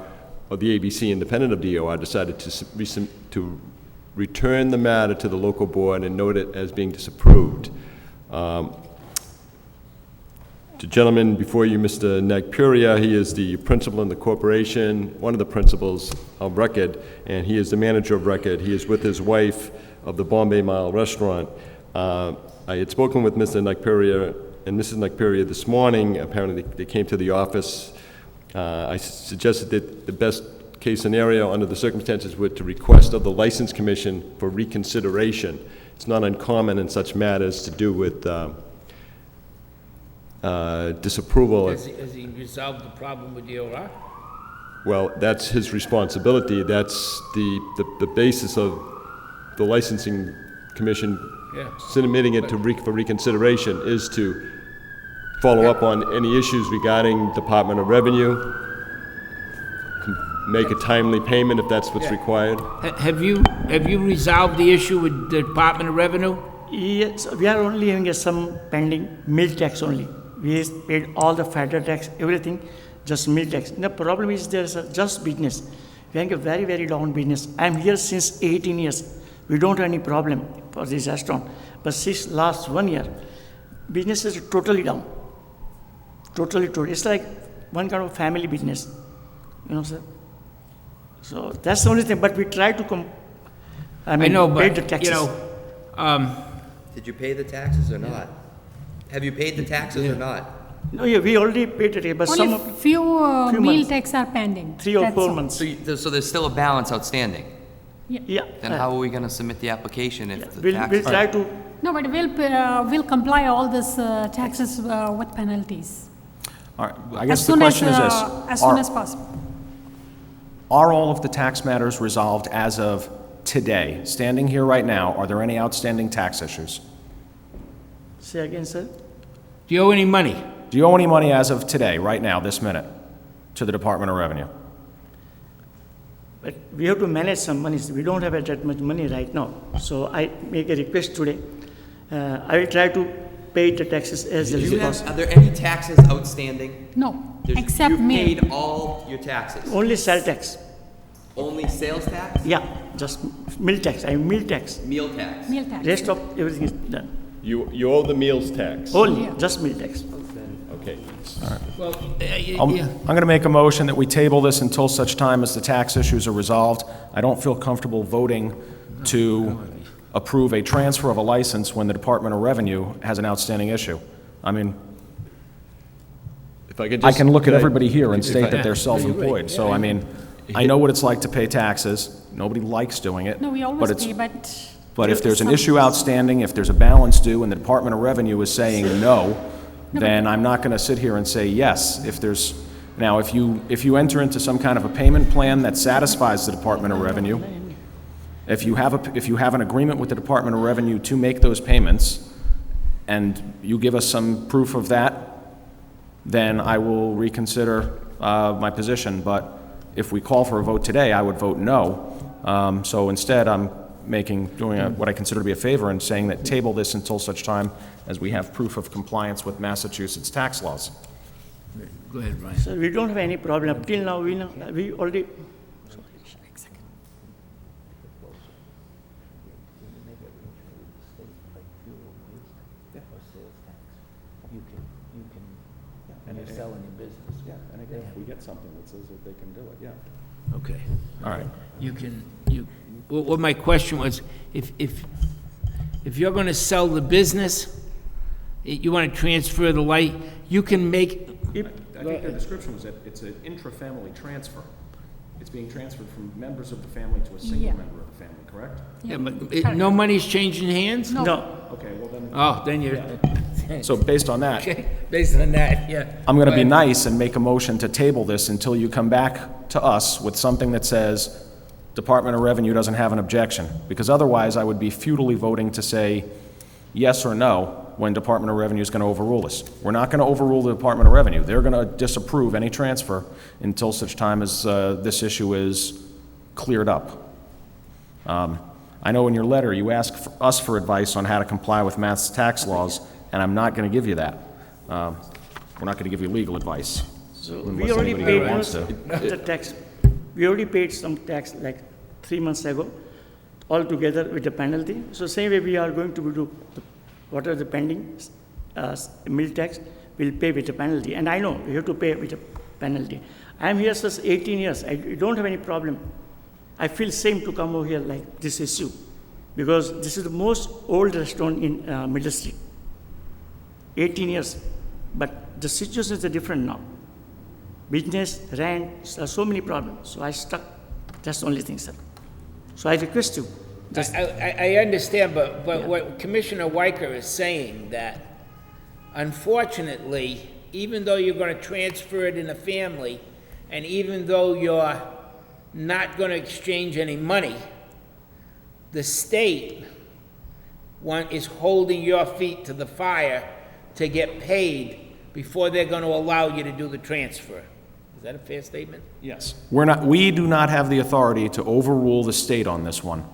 or the ABC independent of DOR, decided to return the matter to the local board and note it as being disapproved. The gentleman before you, Mr. Nagpuria, he is the principal in the corporation, one of the principals of record, and he is the manager of record. He is with his wife of the Bombay Mile restaurant. I had spoken with Mr. Nagpuria and Mrs. Nagpuria this morning. Apparently, they came to the office. I suggested that the best case scenario under the circumstances would to request of the License Commission for reconsideration. It's not uncommon in such matters to do with disapproval. Has he resolved the problem with DOR? Well, that's his responsibility. That's the basis of the Licensing Commission submitting it to for reconsideration is to follow up on any issues regarding Department of Revenue, make a timely payment if that's what's required. Have you resolved the issue with the Department of Revenue? Yes, we are only having some pending meal tax only. We paid all the federal tax, everything, just meal tax. The problem is there's just business. We have a very, very long business. I'm here since 18 years. We don't have any problem for this restaurant. But since last 1 year, business is totally down. Totally. It's like one kind of family business, sir. So that's the only thing. But we try to I know, pay the but, taxes. Did you pay the taxes or not? Have you paid the taxes or not? No, yeah, we already paid it, but some Only few meal months. tax are pending. 3 or That's 4 all. months. So there's still a balance outstanding? Yeah. Then how are we going to submit the application if the We'll taxes? try to. No, but we'll comply all this taxes with penalties. All right, I guess the question is this. As soon as possible. Are all of the tax matters resolved as of today? Standing here right now, are there any outstanding tax issues? Say again, sir. Do you owe any money? Do you owe any money as of today, right now, this minute, to the Department of Revenue? But we have to manage some money. We don't have that much money right now. So I make a request today. I will try to pay the taxes as early as possible. Are there any taxes outstanding? No, except You've meal. paid all your taxes? Only sales tax. Only sales tax? Yeah, just meal tax. Meal tax. Meal tax? Meal tax. Rest of everything is done. You owe the meals tax. Only, just meal tax. Okay. Well, I'm going to make a motion that we table this until such time as the tax issues are resolved. I don't feel comfortable voting to approve a transfer of a license when the Department of Revenue has an outstanding issue. I mean, If I could I just. can look at could I- everybody here and if state I- that they're self-employed. So, I mean, I know what it's like to pay taxes. Nobody likes doing it. No, we but always it's- pay, but. But if there's an issue outstanding, if there's a balance due, and the Department of Revenue is saying no, then I'm not going to sit here and say yes. Now, if you enter into some kind of a payment plan that satisfies the Department of Revenue, if you have an agreement with the Department of Revenue to make those payments, and you give us some proof of that, then I will reconsider my position. But if we call for a vote today, I would vote no. So instead, I'm doing what I consider to be a favor and saying that table this until such time as we have proof of compliance with Massachusetts tax laws. Go ahead, Ryan. So we don't have any problem. Up till now, we already. And they're selling your business. Yeah, and again, if we get something that says that they can do it, yeah. Okay. All right. Well, my question was, if you're going to sell the business, you want to transfer the light, you can make. I think the description was that it's an intra-family transfer. It's being transferred from members of the family to a single member of the family, correct? Yeah, but no money's changing hands? No. Okay, well then. Oh, then you're. So based on that, Okay, based on that, yeah. I'm going to be Go ahead. nice and make a motion to table this until you come back to us with something that says Department of Revenue doesn't have an objection. Because otherwise, I would be futilely voting to say yes or no when Department of Revenue is going to overrule us. We're not going to overrule the Department of Revenue. They're going to disapprove any transfer until such time as this issue is cleared up. I know in your letter you asked us for advice on how to comply with Mass tax laws, and I'm not going to give you that. We're not going to give you legal advice. So unless we already anybody paid wants most to. of the tax. We already paid some tax like 3 months ago, all together with the penalty. So same way we are going to do whatever the pending mill tax, we'll pay with the penalty. And I know we have to pay with a penalty. I am here since 18 years. I don't have any problem. I feel same to come over here like this issue, because this is the most old restaurant in Middle Street. 18 years, but the situations are different now. Business, rent, so many problems. So I stuck. That's the only thing, sir. So I request you. Just I understand, but what Commissioner Weicker is saying that, unfortunately, even though you're going to transfer it in a family, and even though you're not going to exchange any money, the state is holding your feet to the fire to get paid before they're going to allow you to do the transfer. Is that a fair statement? Yes. We do not have the authority to overrule the state on this one.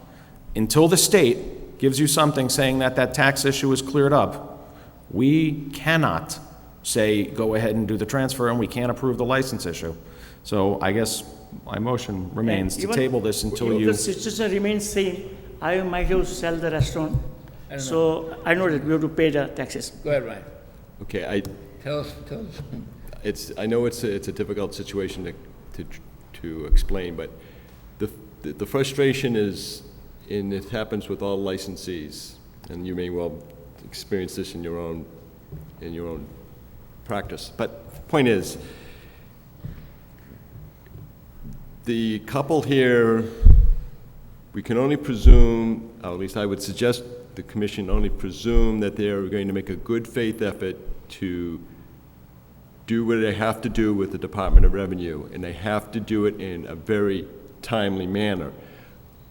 Until the state gives you something saying that that tax issue is cleared up, we cannot say, go ahead and do the transfer, and we can't approve the license issue. So I guess my motion remains to table this until you... If the situation remains same, I might have to sell the restaurant. So I know that we have to pay the taxes. Go ahead, Ryan. Okay, Tell us. I know it's a difficult situation to explain, but the frustration is, and it happens with all licensees, and you may well experience this in your own practice. But point is, the couple here, we can only presume, or at least I would suggest the commission only presume that they are going to make a good faith effort to do what they have to do with the Department of Revenue, and they have to do it in a very timely manner.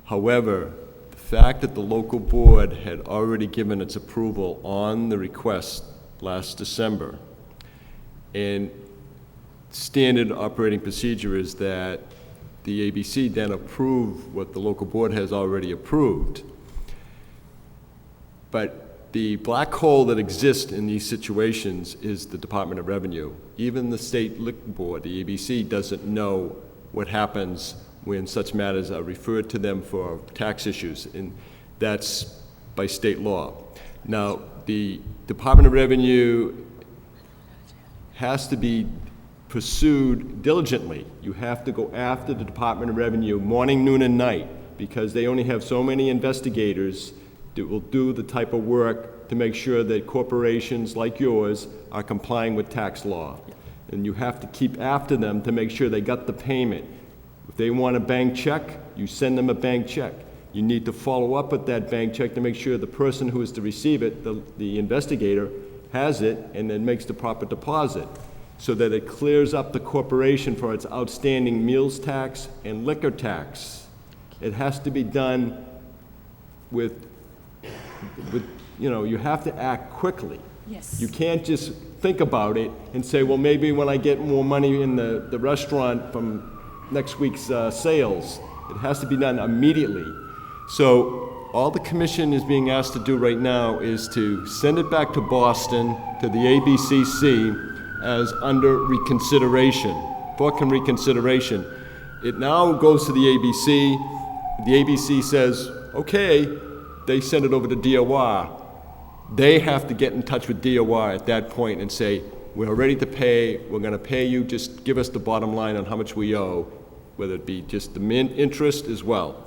However, the fact that the local board had already given its approval on the request last December, and standard operating procedure is that the ABC then approve what the local board has already approved. But the black hole that exists in these situations is the Department of Revenue. Even the state liquor board, the ABC, doesn't know what happens when such matters are referred to them for tax issues, and that's by state law. Now, the Department of Revenue has to be pursued diligently. You have to go after the Department of Revenue morning, noon, and night, because they only have so many investigators that will do the type of work to make sure that corporations like yours are complying with tax law. And you have to keep after them to make sure they got the payment. If they want a bank check, you send them a bank check. You need to follow up with that bank check to make sure the person who is to receive it, the investigator, has it and then makes the proper deposit, so that it clears up the corporation for its outstanding meals tax and liquor tax. It has to be done with you have to act quickly. Yes. You can't just think about it and say, well, maybe when I get more money in the restaurant from next week's sales. It has to be done immediately. So all the commission is being asked to do right now is to send it back to Boston, to the ABCC, as under reconsideration, for reconsideration. It now goes to the ABC. The ABC says, okay, they send it over to DOR. They have to get in touch with DOR at that point and say, we're ready to pay, we're going to pay you, just give us the bottom line on how much we owe, whether it be just the interest as well.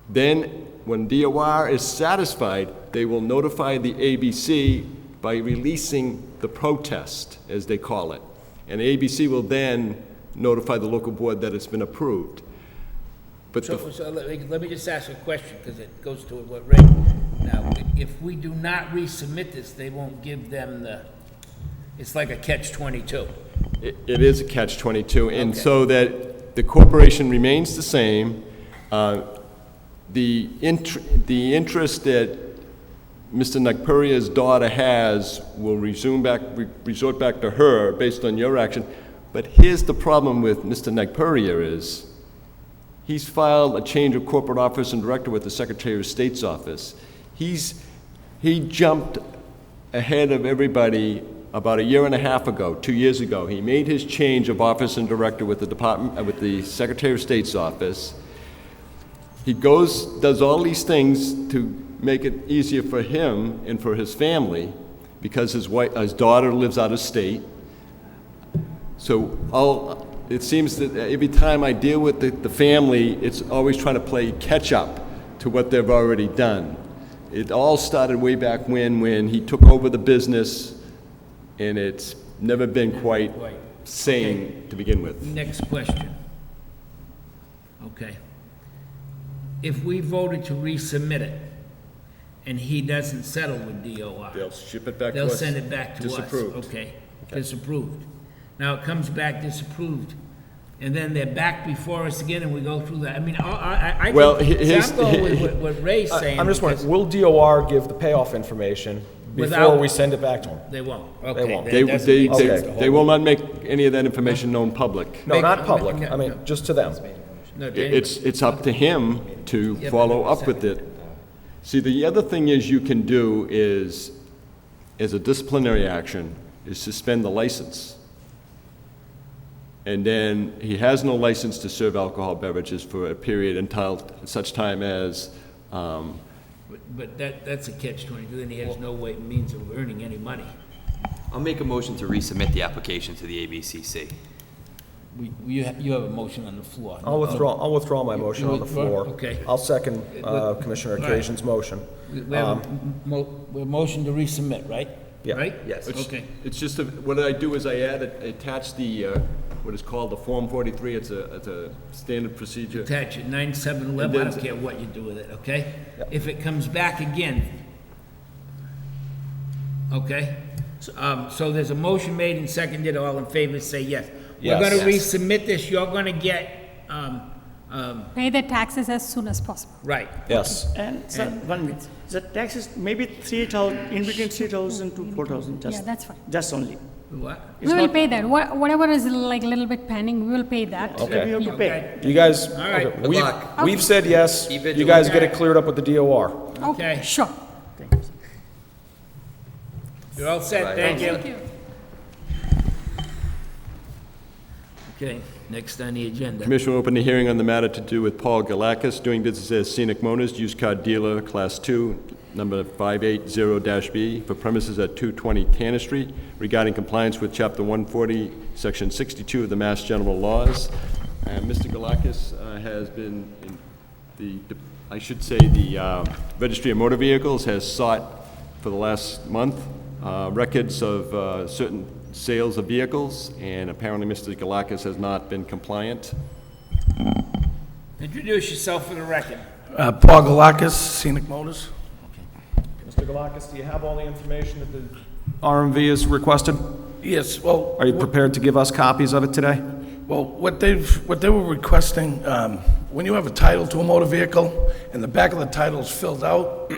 Then, when DOR is satisfied, they will notify the ABC by releasing the protest, as they call it. And the ABC will then notify the local board that it's been approved. But So let me just ask a question, because it goes to what Ray, now, if we do not resubmit this, they won't give them it's like a catch-22. It is a catch-22, and Okay. so that the corporation remains the same. The interest that Mr. Nagpuria's daughter has will resort back to her based on your action. But here's the problem with Mr. Nagpuria is he's filed a change of corporate office and director with the Secretary of State's office. He jumped ahead of everybody about a year and a half ago, 2 years ago, he made his change of office and director with the department, with the Secretary of State's office. He does all these things to make it easier for him and for his family, because his daughter lives out of state. So it seems that every time I deal with the family, it's always trying to play catch up to what they've already done. It all started way back when he took over the business, and it's never been quite sane to begin with. Next question. Okay. If we voted to resubmit it, and he doesn't settle with DOR, They'll ship it back to they'll us. send it back to us. Disapproved. Okay, disapproved. Now it comes back disapproved, and then they're back before us again, and we go through that. I mean, I Well, think- his- I'm going with what Ray's saying. I'm just because wondering, will DOR give the payoff information before Without- we send it back to them? They won't. They Okay, won't. that They doesn't- they will not make any of that information known public. No, not public, no, I mean, just to them. No, they- It's up to him to Yeah, follow but- up with it. See, the other thing is you can do is, as a disciplinary action, is suspend the license. And then he has no license to serve alcohol beverages for a period until such time as, But that's a catch-22, then he has no way, means of earning any money. I'll make a motion to resubmit the application to the ABCC. You have a motion on the floor. I'll withdraw my motion on the withdraw? floor. Okay. I'll second Commissioner All right. Occasion's motion. We have a motion to resubmit, right? Yeah. Right? Yes. Okay. it's just, what I do is I attach the, what is called the Form 43, it's a standard procedure. Attach it, 9711, I don't care what you do with it, okay? If it comes back again, okay? So there's a motion made and seconded, all in favor, say yes. We're Yes. gonna Yes. resubmit this, you're gonna get, Pay the taxes as soon as possible. right. Yes. And, sir, 1 minute. The tax is maybe 3,000, in between 3,000 to 4,000, just. Yeah, that's fine. Just only. What? We will pay that. Whatever is like a little bit pending, we will pay that. Okay. We have to pay. You guys, right. okay, Good we've said yes, Keep it you guys doing get it cleared up with the DOR. Okay. Sure. You're all set, thank you. Thank you. Okay, next on the agenda. Commission will open the hearing on the matter to do with Paul Galakis, doing business as Scenic Motors, used car dealer, Class 2, number 580-B, for premises at 220 Tanner Street, regarding compliance with Chapter 140, Section 62 of the Mass General Laws. Mr. Galakis has been, the Registry of Motor Vehicles has sought for the last month records of certain sales of vehicles, and apparently Mr. Galakis has not been compliant. Introduce yourself for the record. Paul Galakis, Scenic Motors. Mr. Galakis, do you have all the information that the RMV has requested? Yes, well, Are you prepared to give us copies of it today? well, what they were requesting, when you have a title to a motor vehicle and the back of the title is filled out,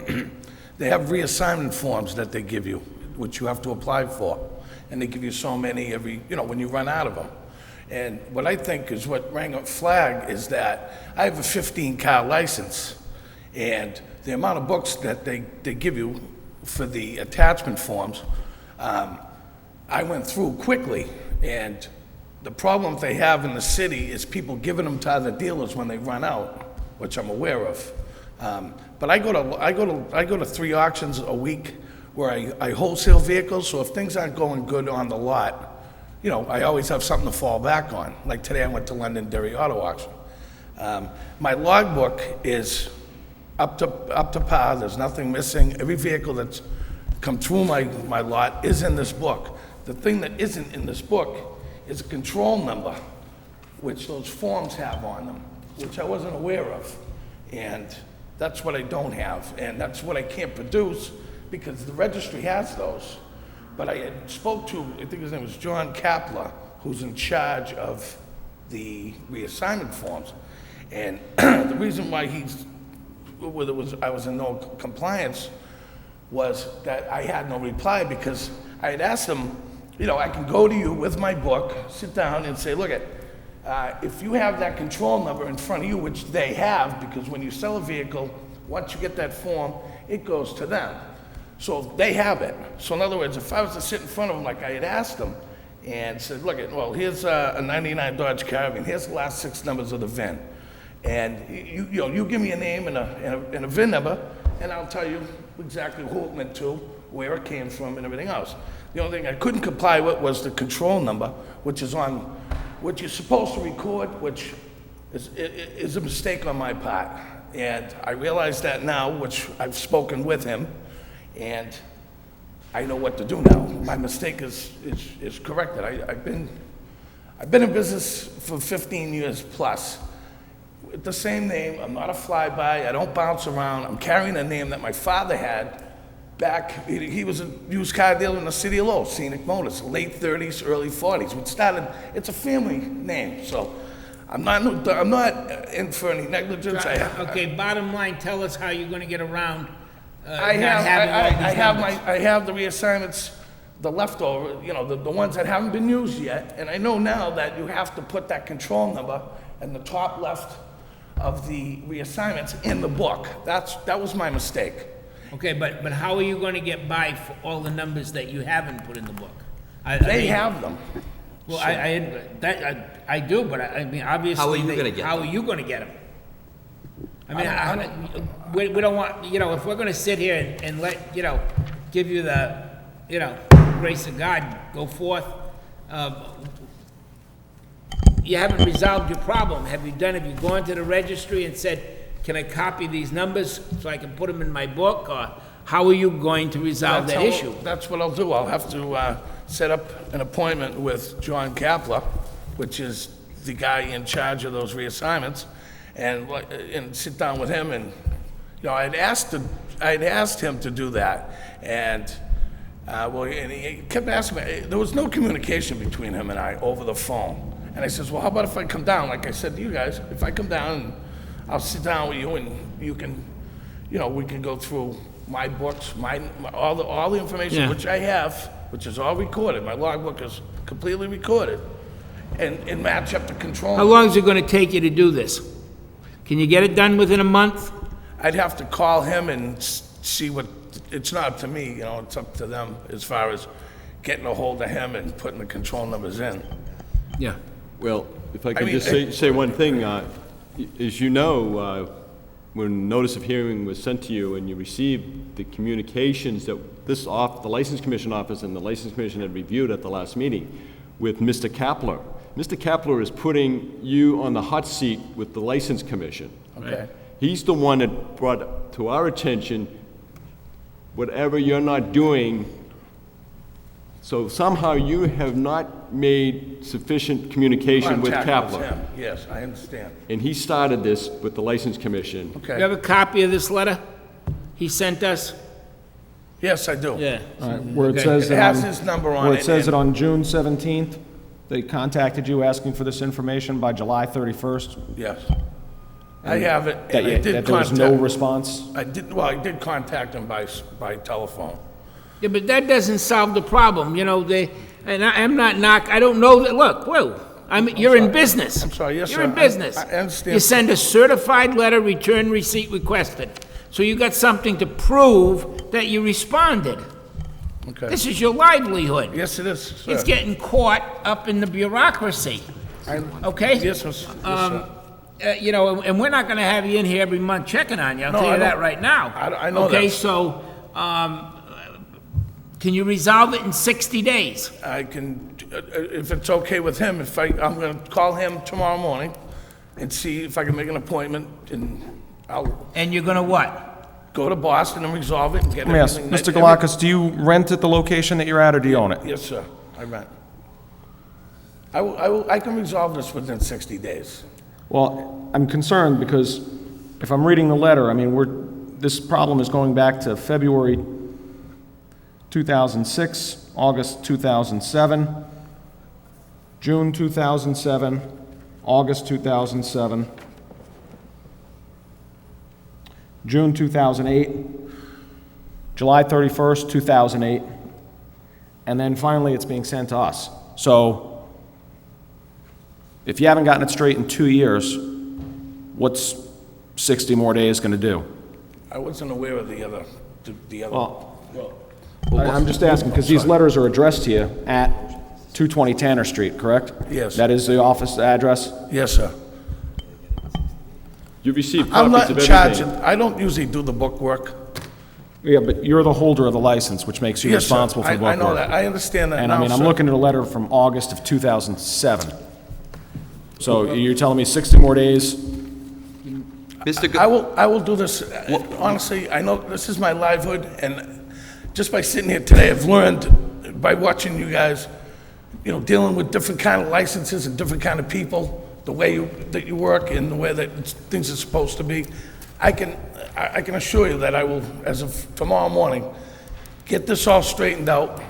they have reassignment forms that they give you, which you have to apply for. And they give you so many when you run out of them. And what I think is what rang a flag is that I have a 15-car license, and the amount of books that they give you for the attachment forms, I went through quickly, and the problem they have in the city is people giving them to other dealers when they run out, which I'm aware of. But I go to 3 auctions a week where I wholesale vehicles, so if things aren't going good on the lot, I always have something to fall back on. Like today I went to Londonderry Auto Auction. My logbook is up to par, there's nothing missing. Every vehicle that's come through my lot is in this book. The thing that isn't in this book is a control number, which those forms have on them, which I wasn't aware of. And that's what I don't have, and that's what I can't produce, because the registry has those. But I had spoke to, I think his name was John Kapler, who's in charge of the reassignment forms. And the reason why I was in no compliance was that I had no reply, because I had asked him, I can go to you with my book, sit down and say, look, if you have that control number in front of you, which they have, because when you sell a vehicle, once you get that form, it goes to them. So they have it. So in other words, if I was to sit in front of them like I had asked them and said, look, well, here's a 99 Dodge Caravan, here's the last 6 numbers of the VIN. And you give me a name and a VIN number, and I'll tell you exactly who it went to, where it came from, and everything else. The only thing I couldn't comply with was the control number, which is on what you're supposed to record, which is a mistake on my part. And I realize that now, which I've spoken with him, and I know what to do now. My mistake is corrected. I've been in business for 15 years plus. With the same name, I'm not a flyby, I don't bounce around, I'm carrying a name that my father had back, he was a used car dealer in the city of Lowell, Scenic Motors, late 30s, early 40s. It's a family name, so I'm not in for any negligence. Okay, bottom line, tell us how you're gonna get around I have the reassignments, the leftover, the ones that haven't been used yet, and I know now that you have to put that control number in the top left of the reassignments in the book. That was my mistake. Okay, but how are you gonna get by for all the numbers that you haven't put in the book? They have them. Well, I do, but I mean, obviously. How are you gonna get How them? are you gonna get them? I mean, we don't want, if we're gonna sit here and let, give you the, grace of God, go forth, you haven't resolved your problem. Have you gone to the registry and said, can I copy these numbers so I can put them in my book? Or how are you going to resolve that issue? That's what I'll do. I'll have to set up an appointment with John Kapler, which is the guy in charge of those reassignments, and sit down with him. And I'd asked him to do that, and and he kept asking me. There was no communication between him and I over the phone. And I says, well, how about if I come down? Like I said to you guys, if I come down and I'll sit down with you and you can, we can go through my books, all the information, which I have, which is all recorded. My logbook is completely recorded, and match up the control. How long is it gonna take you to do this? Can you get it done within a month? I'd have to call him and see it's not up to me, it's up to them as far as getting a hold of him and putting the control numbers in. Yeah. Well, if I could just say one thing, as you know, when notice of hearing was sent to you and you received the communications that the License Commission office and the License Commission had reviewed at the last meeting with Mr. Kapler. Mr. Kapler is putting you on the hot seat with the License Commission. Okay. He's the one that brought to our attention whatever you're not doing. So somehow you have not made sufficient communication with Contact with Kapler. him. Yes, I understand. And he started this with the License Commission. Okay. You have a copy of this letter he sent us? Yes, I do. Yeah. All right, where it Okay. says It that has on- his number on where it, it says and- that on June 17th, they contacted you asking for this information by July 31st? Yes. I have it, That and I did that there was no contact. response? I did contact him by telephone. Yeah, but that doesn't solve the problem, I'm not I don't know that, look, whoa, you're in business. I'm sorry, yes, You're sir. in business. I understand. You send a certified letter, return receipt requested. So you got something to prove that you responded. Okay. This is your livelihood. Yes, it is, sir. It's getting caught up in the bureaucracy, okay? Yes, sir. And we're not gonna have you in here every month checking on you, I'll No, tell I you that don't- right now. I know Okay, that. so, can you resolve it in 60 days? I can, if it's okay with him, I'm gonna call him tomorrow morning and see if I can make an appointment, and I'll And you're gonna what? go to Boston and resolve it and get Let me ask, everything. Mr. Galakis, do you rent at the location that you're at, or do you own it? Yes, sir, I rent. I can resolve this within 60 days. Well, I'm concerned because if I'm reading the letter, this problem is going back to February 2006, August 2007, June 2007, August 2007, June 2008, July 31st, 2008, and then finally it's being sent to us. So if you haven't gotten it straight in 2 years, what's 60 more days going to do? I wasn't aware of the other. Well, I'm just asking, because these letters are addressed to you at 220 Tanner Street, correct? Yes. That is the office address? Yes, sir. You've received I'm copies not of in charge. everything. I don't usually do the book work. Yeah, but you're the holder of the license, which makes you Yes, sir. responsible for the book I know work. that. I understand that And now, I mean, I'm sir. looking at a letter from August of 2007. So you're telling me 60 more days? Mr. I will do this. Honestly, I know this is my livelihood, and just by sitting here today, I've learned by watching you guys, you know, dealing with different kind of licenses and different kind of people, the way that you work and the way that things are supposed to be. I can assure you that I will, as of tomorrow morning, get this all straightened out,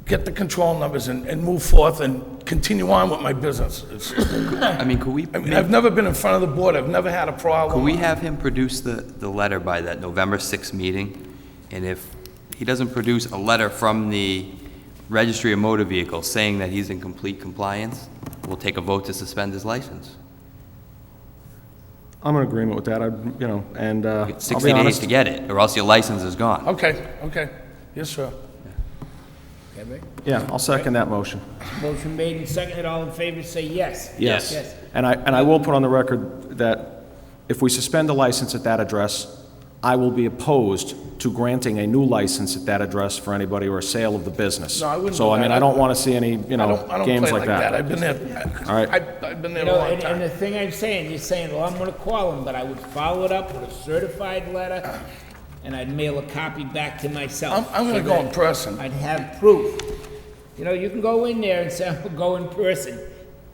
get the control numbers, and move forth and continue on with my business. I mean, I've never been in front of the board. I've never had a problem. Could we have him produce the letter by that November 6th meeting? And if he doesn't produce a letter from the Registry of Motor Vehicles saying that he's in complete compliance, we'll take a vote to suspend his license. I'm in agreement with that, and I'll be 60 days honest. to get it, or else your license is gone. Okay. Yes, sir. Yeah, I'll second that motion. Motion made and seconded, all in favor, say yes. Yes. And I will put on the record that if we suspend the license at that address, I will be opposed to granting a new license at that address for anybody or a sale of the business. No, I wouldn't So, do I mean, that. I don't want to see any, I don't games play like that. I've been there. All right. I've been there You a know, long and time. the thing I'm saying, you're saying, well, I'm gonna call him, but I would follow it up with a certified letter, and I'd mail a copy back to myself. I'm gonna So go in that person. I'd have proof. You know, you can go in there and say, I'm gonna go in person.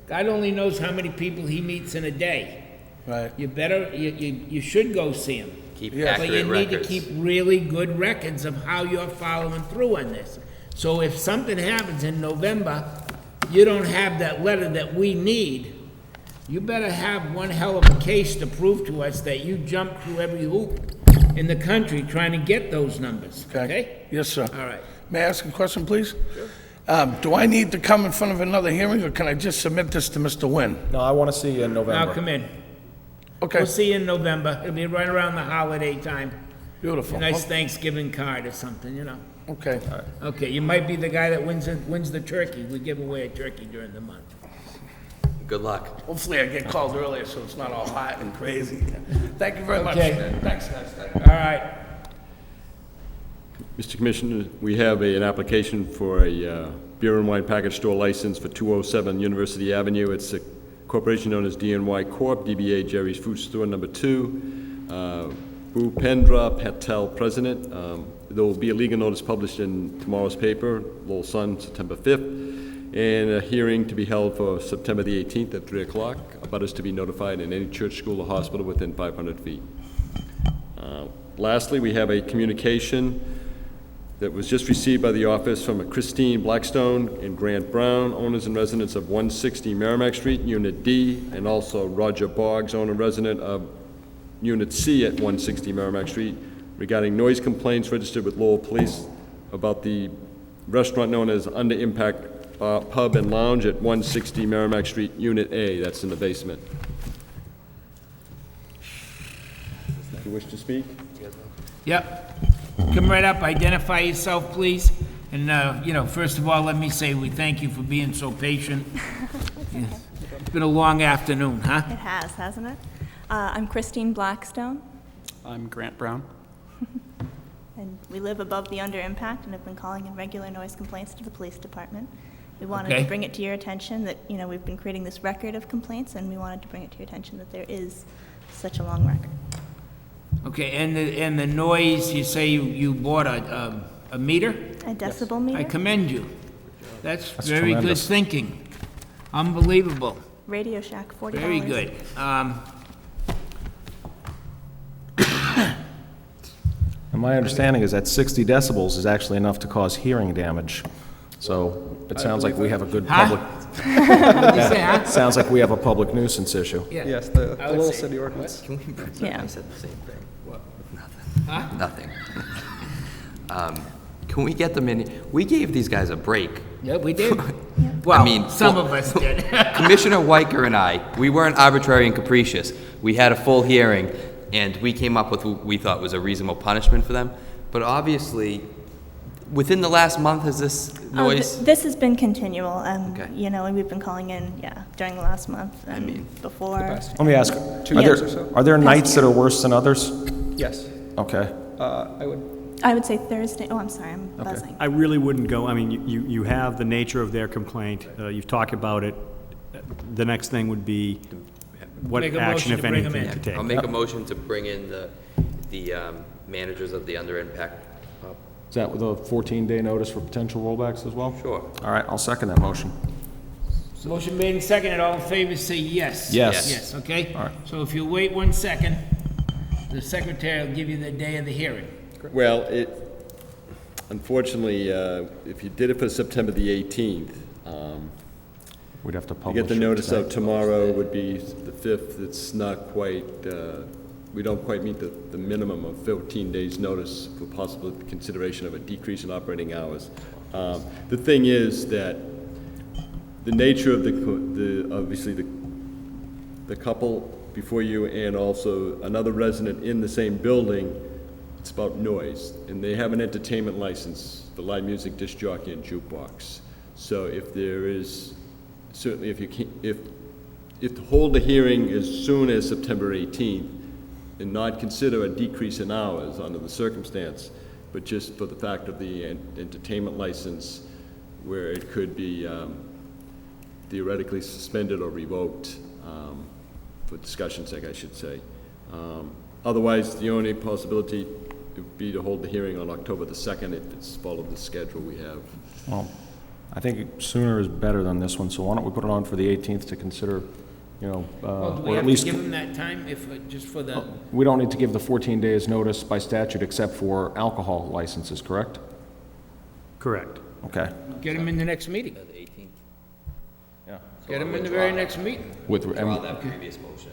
God only knows how many people he meets in a day. Right. You should go see him. Keep But accurate you need to records. keep really good records of how you're following through on this. So if something happens in November, you don't have that letter that we need, you better have one hell of a case to prove to us that you jumped through every hoop in the country trying to get those numbers, okay? Yes, sir. All right. May I ask a question, please? Do I need to come in front of another hearing, or can I just submit this to Mr. Nguyen? No, I want to see you in November. Now, come in. Okay. We'll see you in November. It'll be right around the holiday time. Beautiful. A nice Thanksgiving card or something, you know? Okay. Okay, you might be the guy that wins the turkey. We give away a turkey during the month. Good luck. Hopefully I get called earlier so it's not all hot and crazy. Thank you very much. Okay. Thanks, guys. Thank you. All right. Mr. Commissioner, we have an application for a beer and wine package store license for 207 University Avenue. It's a corporation known as DNY Corp., DBA Jerry's Food Store Number 2. Bhupendra Patel, President. There will be a legal notice published in tomorrow's paper, Lowell Sun, September 5th, and a hearing to be held for September the 18th at 3 o'clock. Abutters to be notified in any church, school, or hospital within 500 feet. Lastly, we have a communication that was just received by the office from a Christine Blackstone and Grant Brown, owners and residents of 160 Merrimack Street, Unit D, and also Roger Boggs, owner and resident of Unit C at 160 Merrimack Street, regarding noise complaints registered with Lowell Police about the restaurant known as Under Impact Pub and Lounge at 160 Merrimack Street, Unit A. That's in the basement. If you wish to speak? Yep. Come right up, identify yourself, please. And, first of all, let me say we thank you for being so patient. It's been a long afternoon, huh? It has, hasn't it? I'm Christine Blackstone, I'm Grant Brown. and we live above the under impact and have been calling in regular noise complaints to the police department. We wanted Okay. to bring it to your attention that, we've been creating this record of complaints, and we wanted to bring it to your attention that there is such a long record. Okay, and the noise, you say you bought a meter? A decibel meter? I commend you. That's That's very good tremendous. thinking. Unbelievable. Radio Shack, $40. Very good. And my understanding is that 60 decibels is actually enough to cause hearing damage. So it sounds like we have a good Huh? public, What'd you say, huh? sounds like we have a public nuisance issue. Yeah. Yes, the I would Lowell say- City ordinance. Can we bring Yeah. I said the same thing. What? Huh? Nothing. Can we get them in? We gave these guys a break. Yeah, we did. Well, some well, of us did. Commissioner Weicker and I, we weren't arbitrary and capricious. We had a full hearing, and we came up with what we thought was a reasonable punishment for them. But obviously, within the last month, has this noise? This has been continual, Okay. you know, and we've been calling in, during the last month and before. Let me ask, are there nights that are worse than others? Yes. Okay. I would say Thursday, oh, I'm sorry, I'm buzzing. I really wouldn't go, I mean, you have the nature of their complaint, you've talked about it. The next thing would be what Make a action, motion if to bring 'em anything, in. to take. I'll make a motion to bring in the managers of the under impact. Is that with a 14-day notice for potential rollbacks as well? Sure. All right, I'll second that motion. Motion made and seconded, all in favor, say yes. Yes. Yes, okay? All right. So if you wait 1 second, the secretary will give you the day of the hearing. Well, unfortunately, if you did it for September the 18th, We'd have to to publish get the it notice today. out tomorrow would be the 5th. It's not quite, we don't quite meet the minimum of 14 days' notice for possible consideration of a decrease in operating hours. The thing is that the nature of obviously the couple before you and also another resident in the same building, it's about noise. And they have an entertainment license for live music, disc jockey, and jukebox. So if there is, certainly if you can, if to hold the hearing as soon as September 18th and not consider a decrease in hours under the circumstance, but just for the fact of the entertainment license where it could be theoretically suspended or revoked, for discussion's sake, I should say. Otherwise, the only possibility would be to hold the hearing on October the 2nd if it's followed the schedule we have. Well, I think sooner is better than this one, so why don't we put it on for the 18th to consider, Well, do we or have at to least... give them that time, just for the... We don't need to give the 14 days notice by statute except for alcohol licenses, correct? Correct. Okay. Get them in the next meeting. The 18th. Yeah. Get them in the very next meeting. Withdraw that previous motion.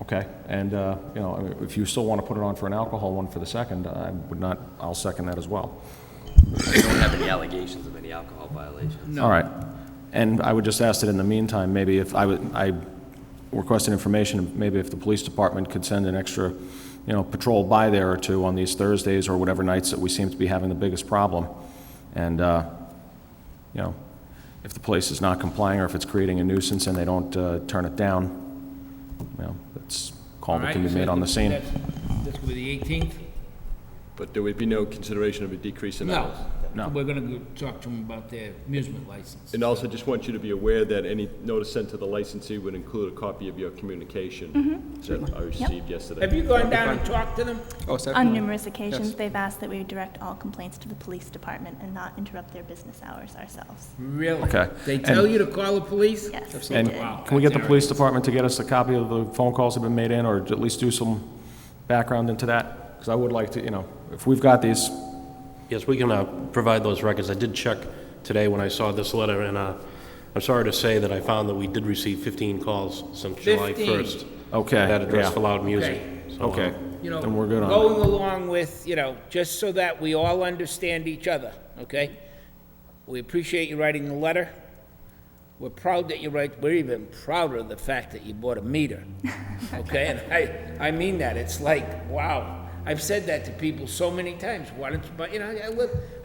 Okay, and, I mean, if you still want to put it on for an alcohol one for the 2nd, I'll second that as well. We don't have any allegations of any alcohol violations. All right. And I would just ask that in the meantime, maybe if I requested information, maybe if the police department could send an extra, patrol by there or two on these Thursdays or whatever nights that we seem to be having the biggest problem. And, if the place is not complying or if it's creating a nuisance and they don't turn it down, that's a call that can be made on the scene. That's for the 18th? But there would be no consideration of a decrease in hours? No. We're gonna go talk to them about their amusement license. And also just want you to be aware that any notice sent to the licensee would include a copy of your communication that I received yesterday. Have you gone down and talked to them? Oh, certainly. On numerous occasions, Yes. they've asked that we direct all complaints to the police department and not interrupt their business hours ourselves. Really? Okay. They tell you to call the police? Yes, they And did. can we get the police department to get us a copy of the phone calls that have been made in, or at least do some background into that? Because I would like to, if we've got these, Yes, we can provide those records. I did check today when I saw this letter, and I'm sorry to say that I found that we did receive 15 calls since July 15. 1st. Okay, That address yeah. for loud music. Okay. So, okay, then we're good on Going it. along with, just so that we all understand each other, okay? We appreciate you writing the letter. We're proud that you write, we're even prouder of the fact that you bought a meter, okay? And I mean that, it's like, wow. I've said that to people so many times. Why don't you buy,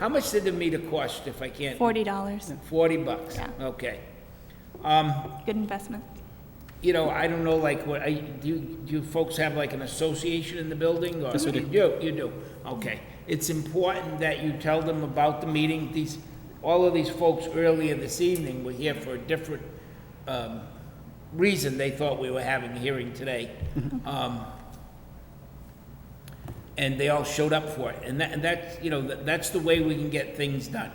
how much did the meter cost if I can't? $40. 40 bucks, Yeah. okay. Good investment. I don't know, like, do you folks have like an association in the building? Or Yes, we do. You do, okay. It's important that you tell them about the meeting. All of these folks earlier this evening were here for a different reason. They thought we were having a hearing today. And they all showed up for it. And that's the way we can get things done,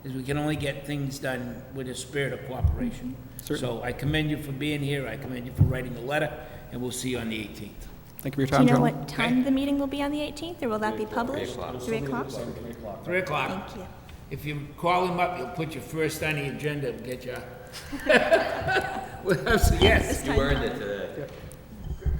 is we can only get things done with a spirit of cooperation. So I commend you for being here, I commend you for writing the letter, and we'll see you on the 18th. Thank you for your Do time, you know gentlemen. what time the meeting will be on the 18th, or will that be published? 3 o'clock? 3 o'clock. Thank you. If you call him up, you'll put you first on the agenda and get you. Yes. You earned it today.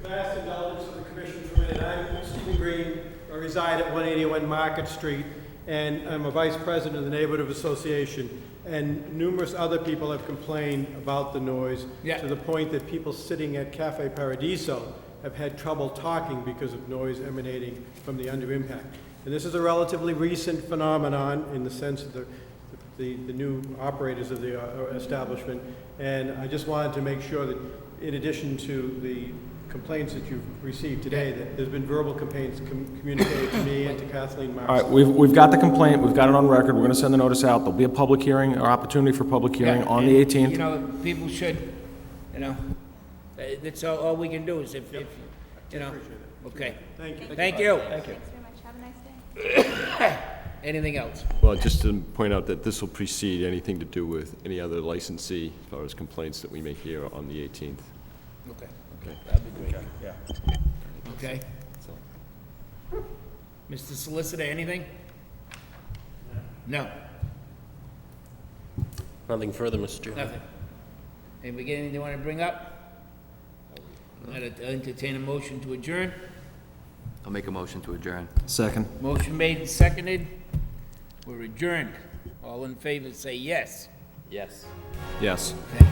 Can I ask indulgence of the commission for a minute? I'm Stephen Green. I reside at 181 Market Street, and I'm a vice president of the Neighborhood Association. And numerous other people have complained about the noise to the point that people sitting at Cafe Paradiso have had trouble talking because of noise emanating from the under impact. And this is a relatively recent phenomenon in the sense of the new operators of the establishment. And I just wanted to make sure that in addition to the complaints that you've received today, that there's been verbal complaints communicated to me and to Kathleen Marks. All right, we've got the complaint, we've got it on record, we're going to send the notice out. There'll be a public hearing, or opportunity for public hearing on the 18th. You know, people should, you know, that's all we can do is if you know, okay. Thank you. Thank you. Thanks very much. Have a nice day. Anything else? Well, just to point out that this will precede anything to do with any other licensee as far as complaints that we make here on the 18th. Okay. Okay. That'd be great. Yeah. Okay. Mr. Solicitor, anything? No. Nothing further, Mr. Chairman. Nothing. Anybody got anything they want to bring up? I'd entertain a motion to adjourn. I'll make a motion to adjourn. Second. Motion made and seconded. We're adjourned. All in favor, say yes. Yes. Yes. Okay.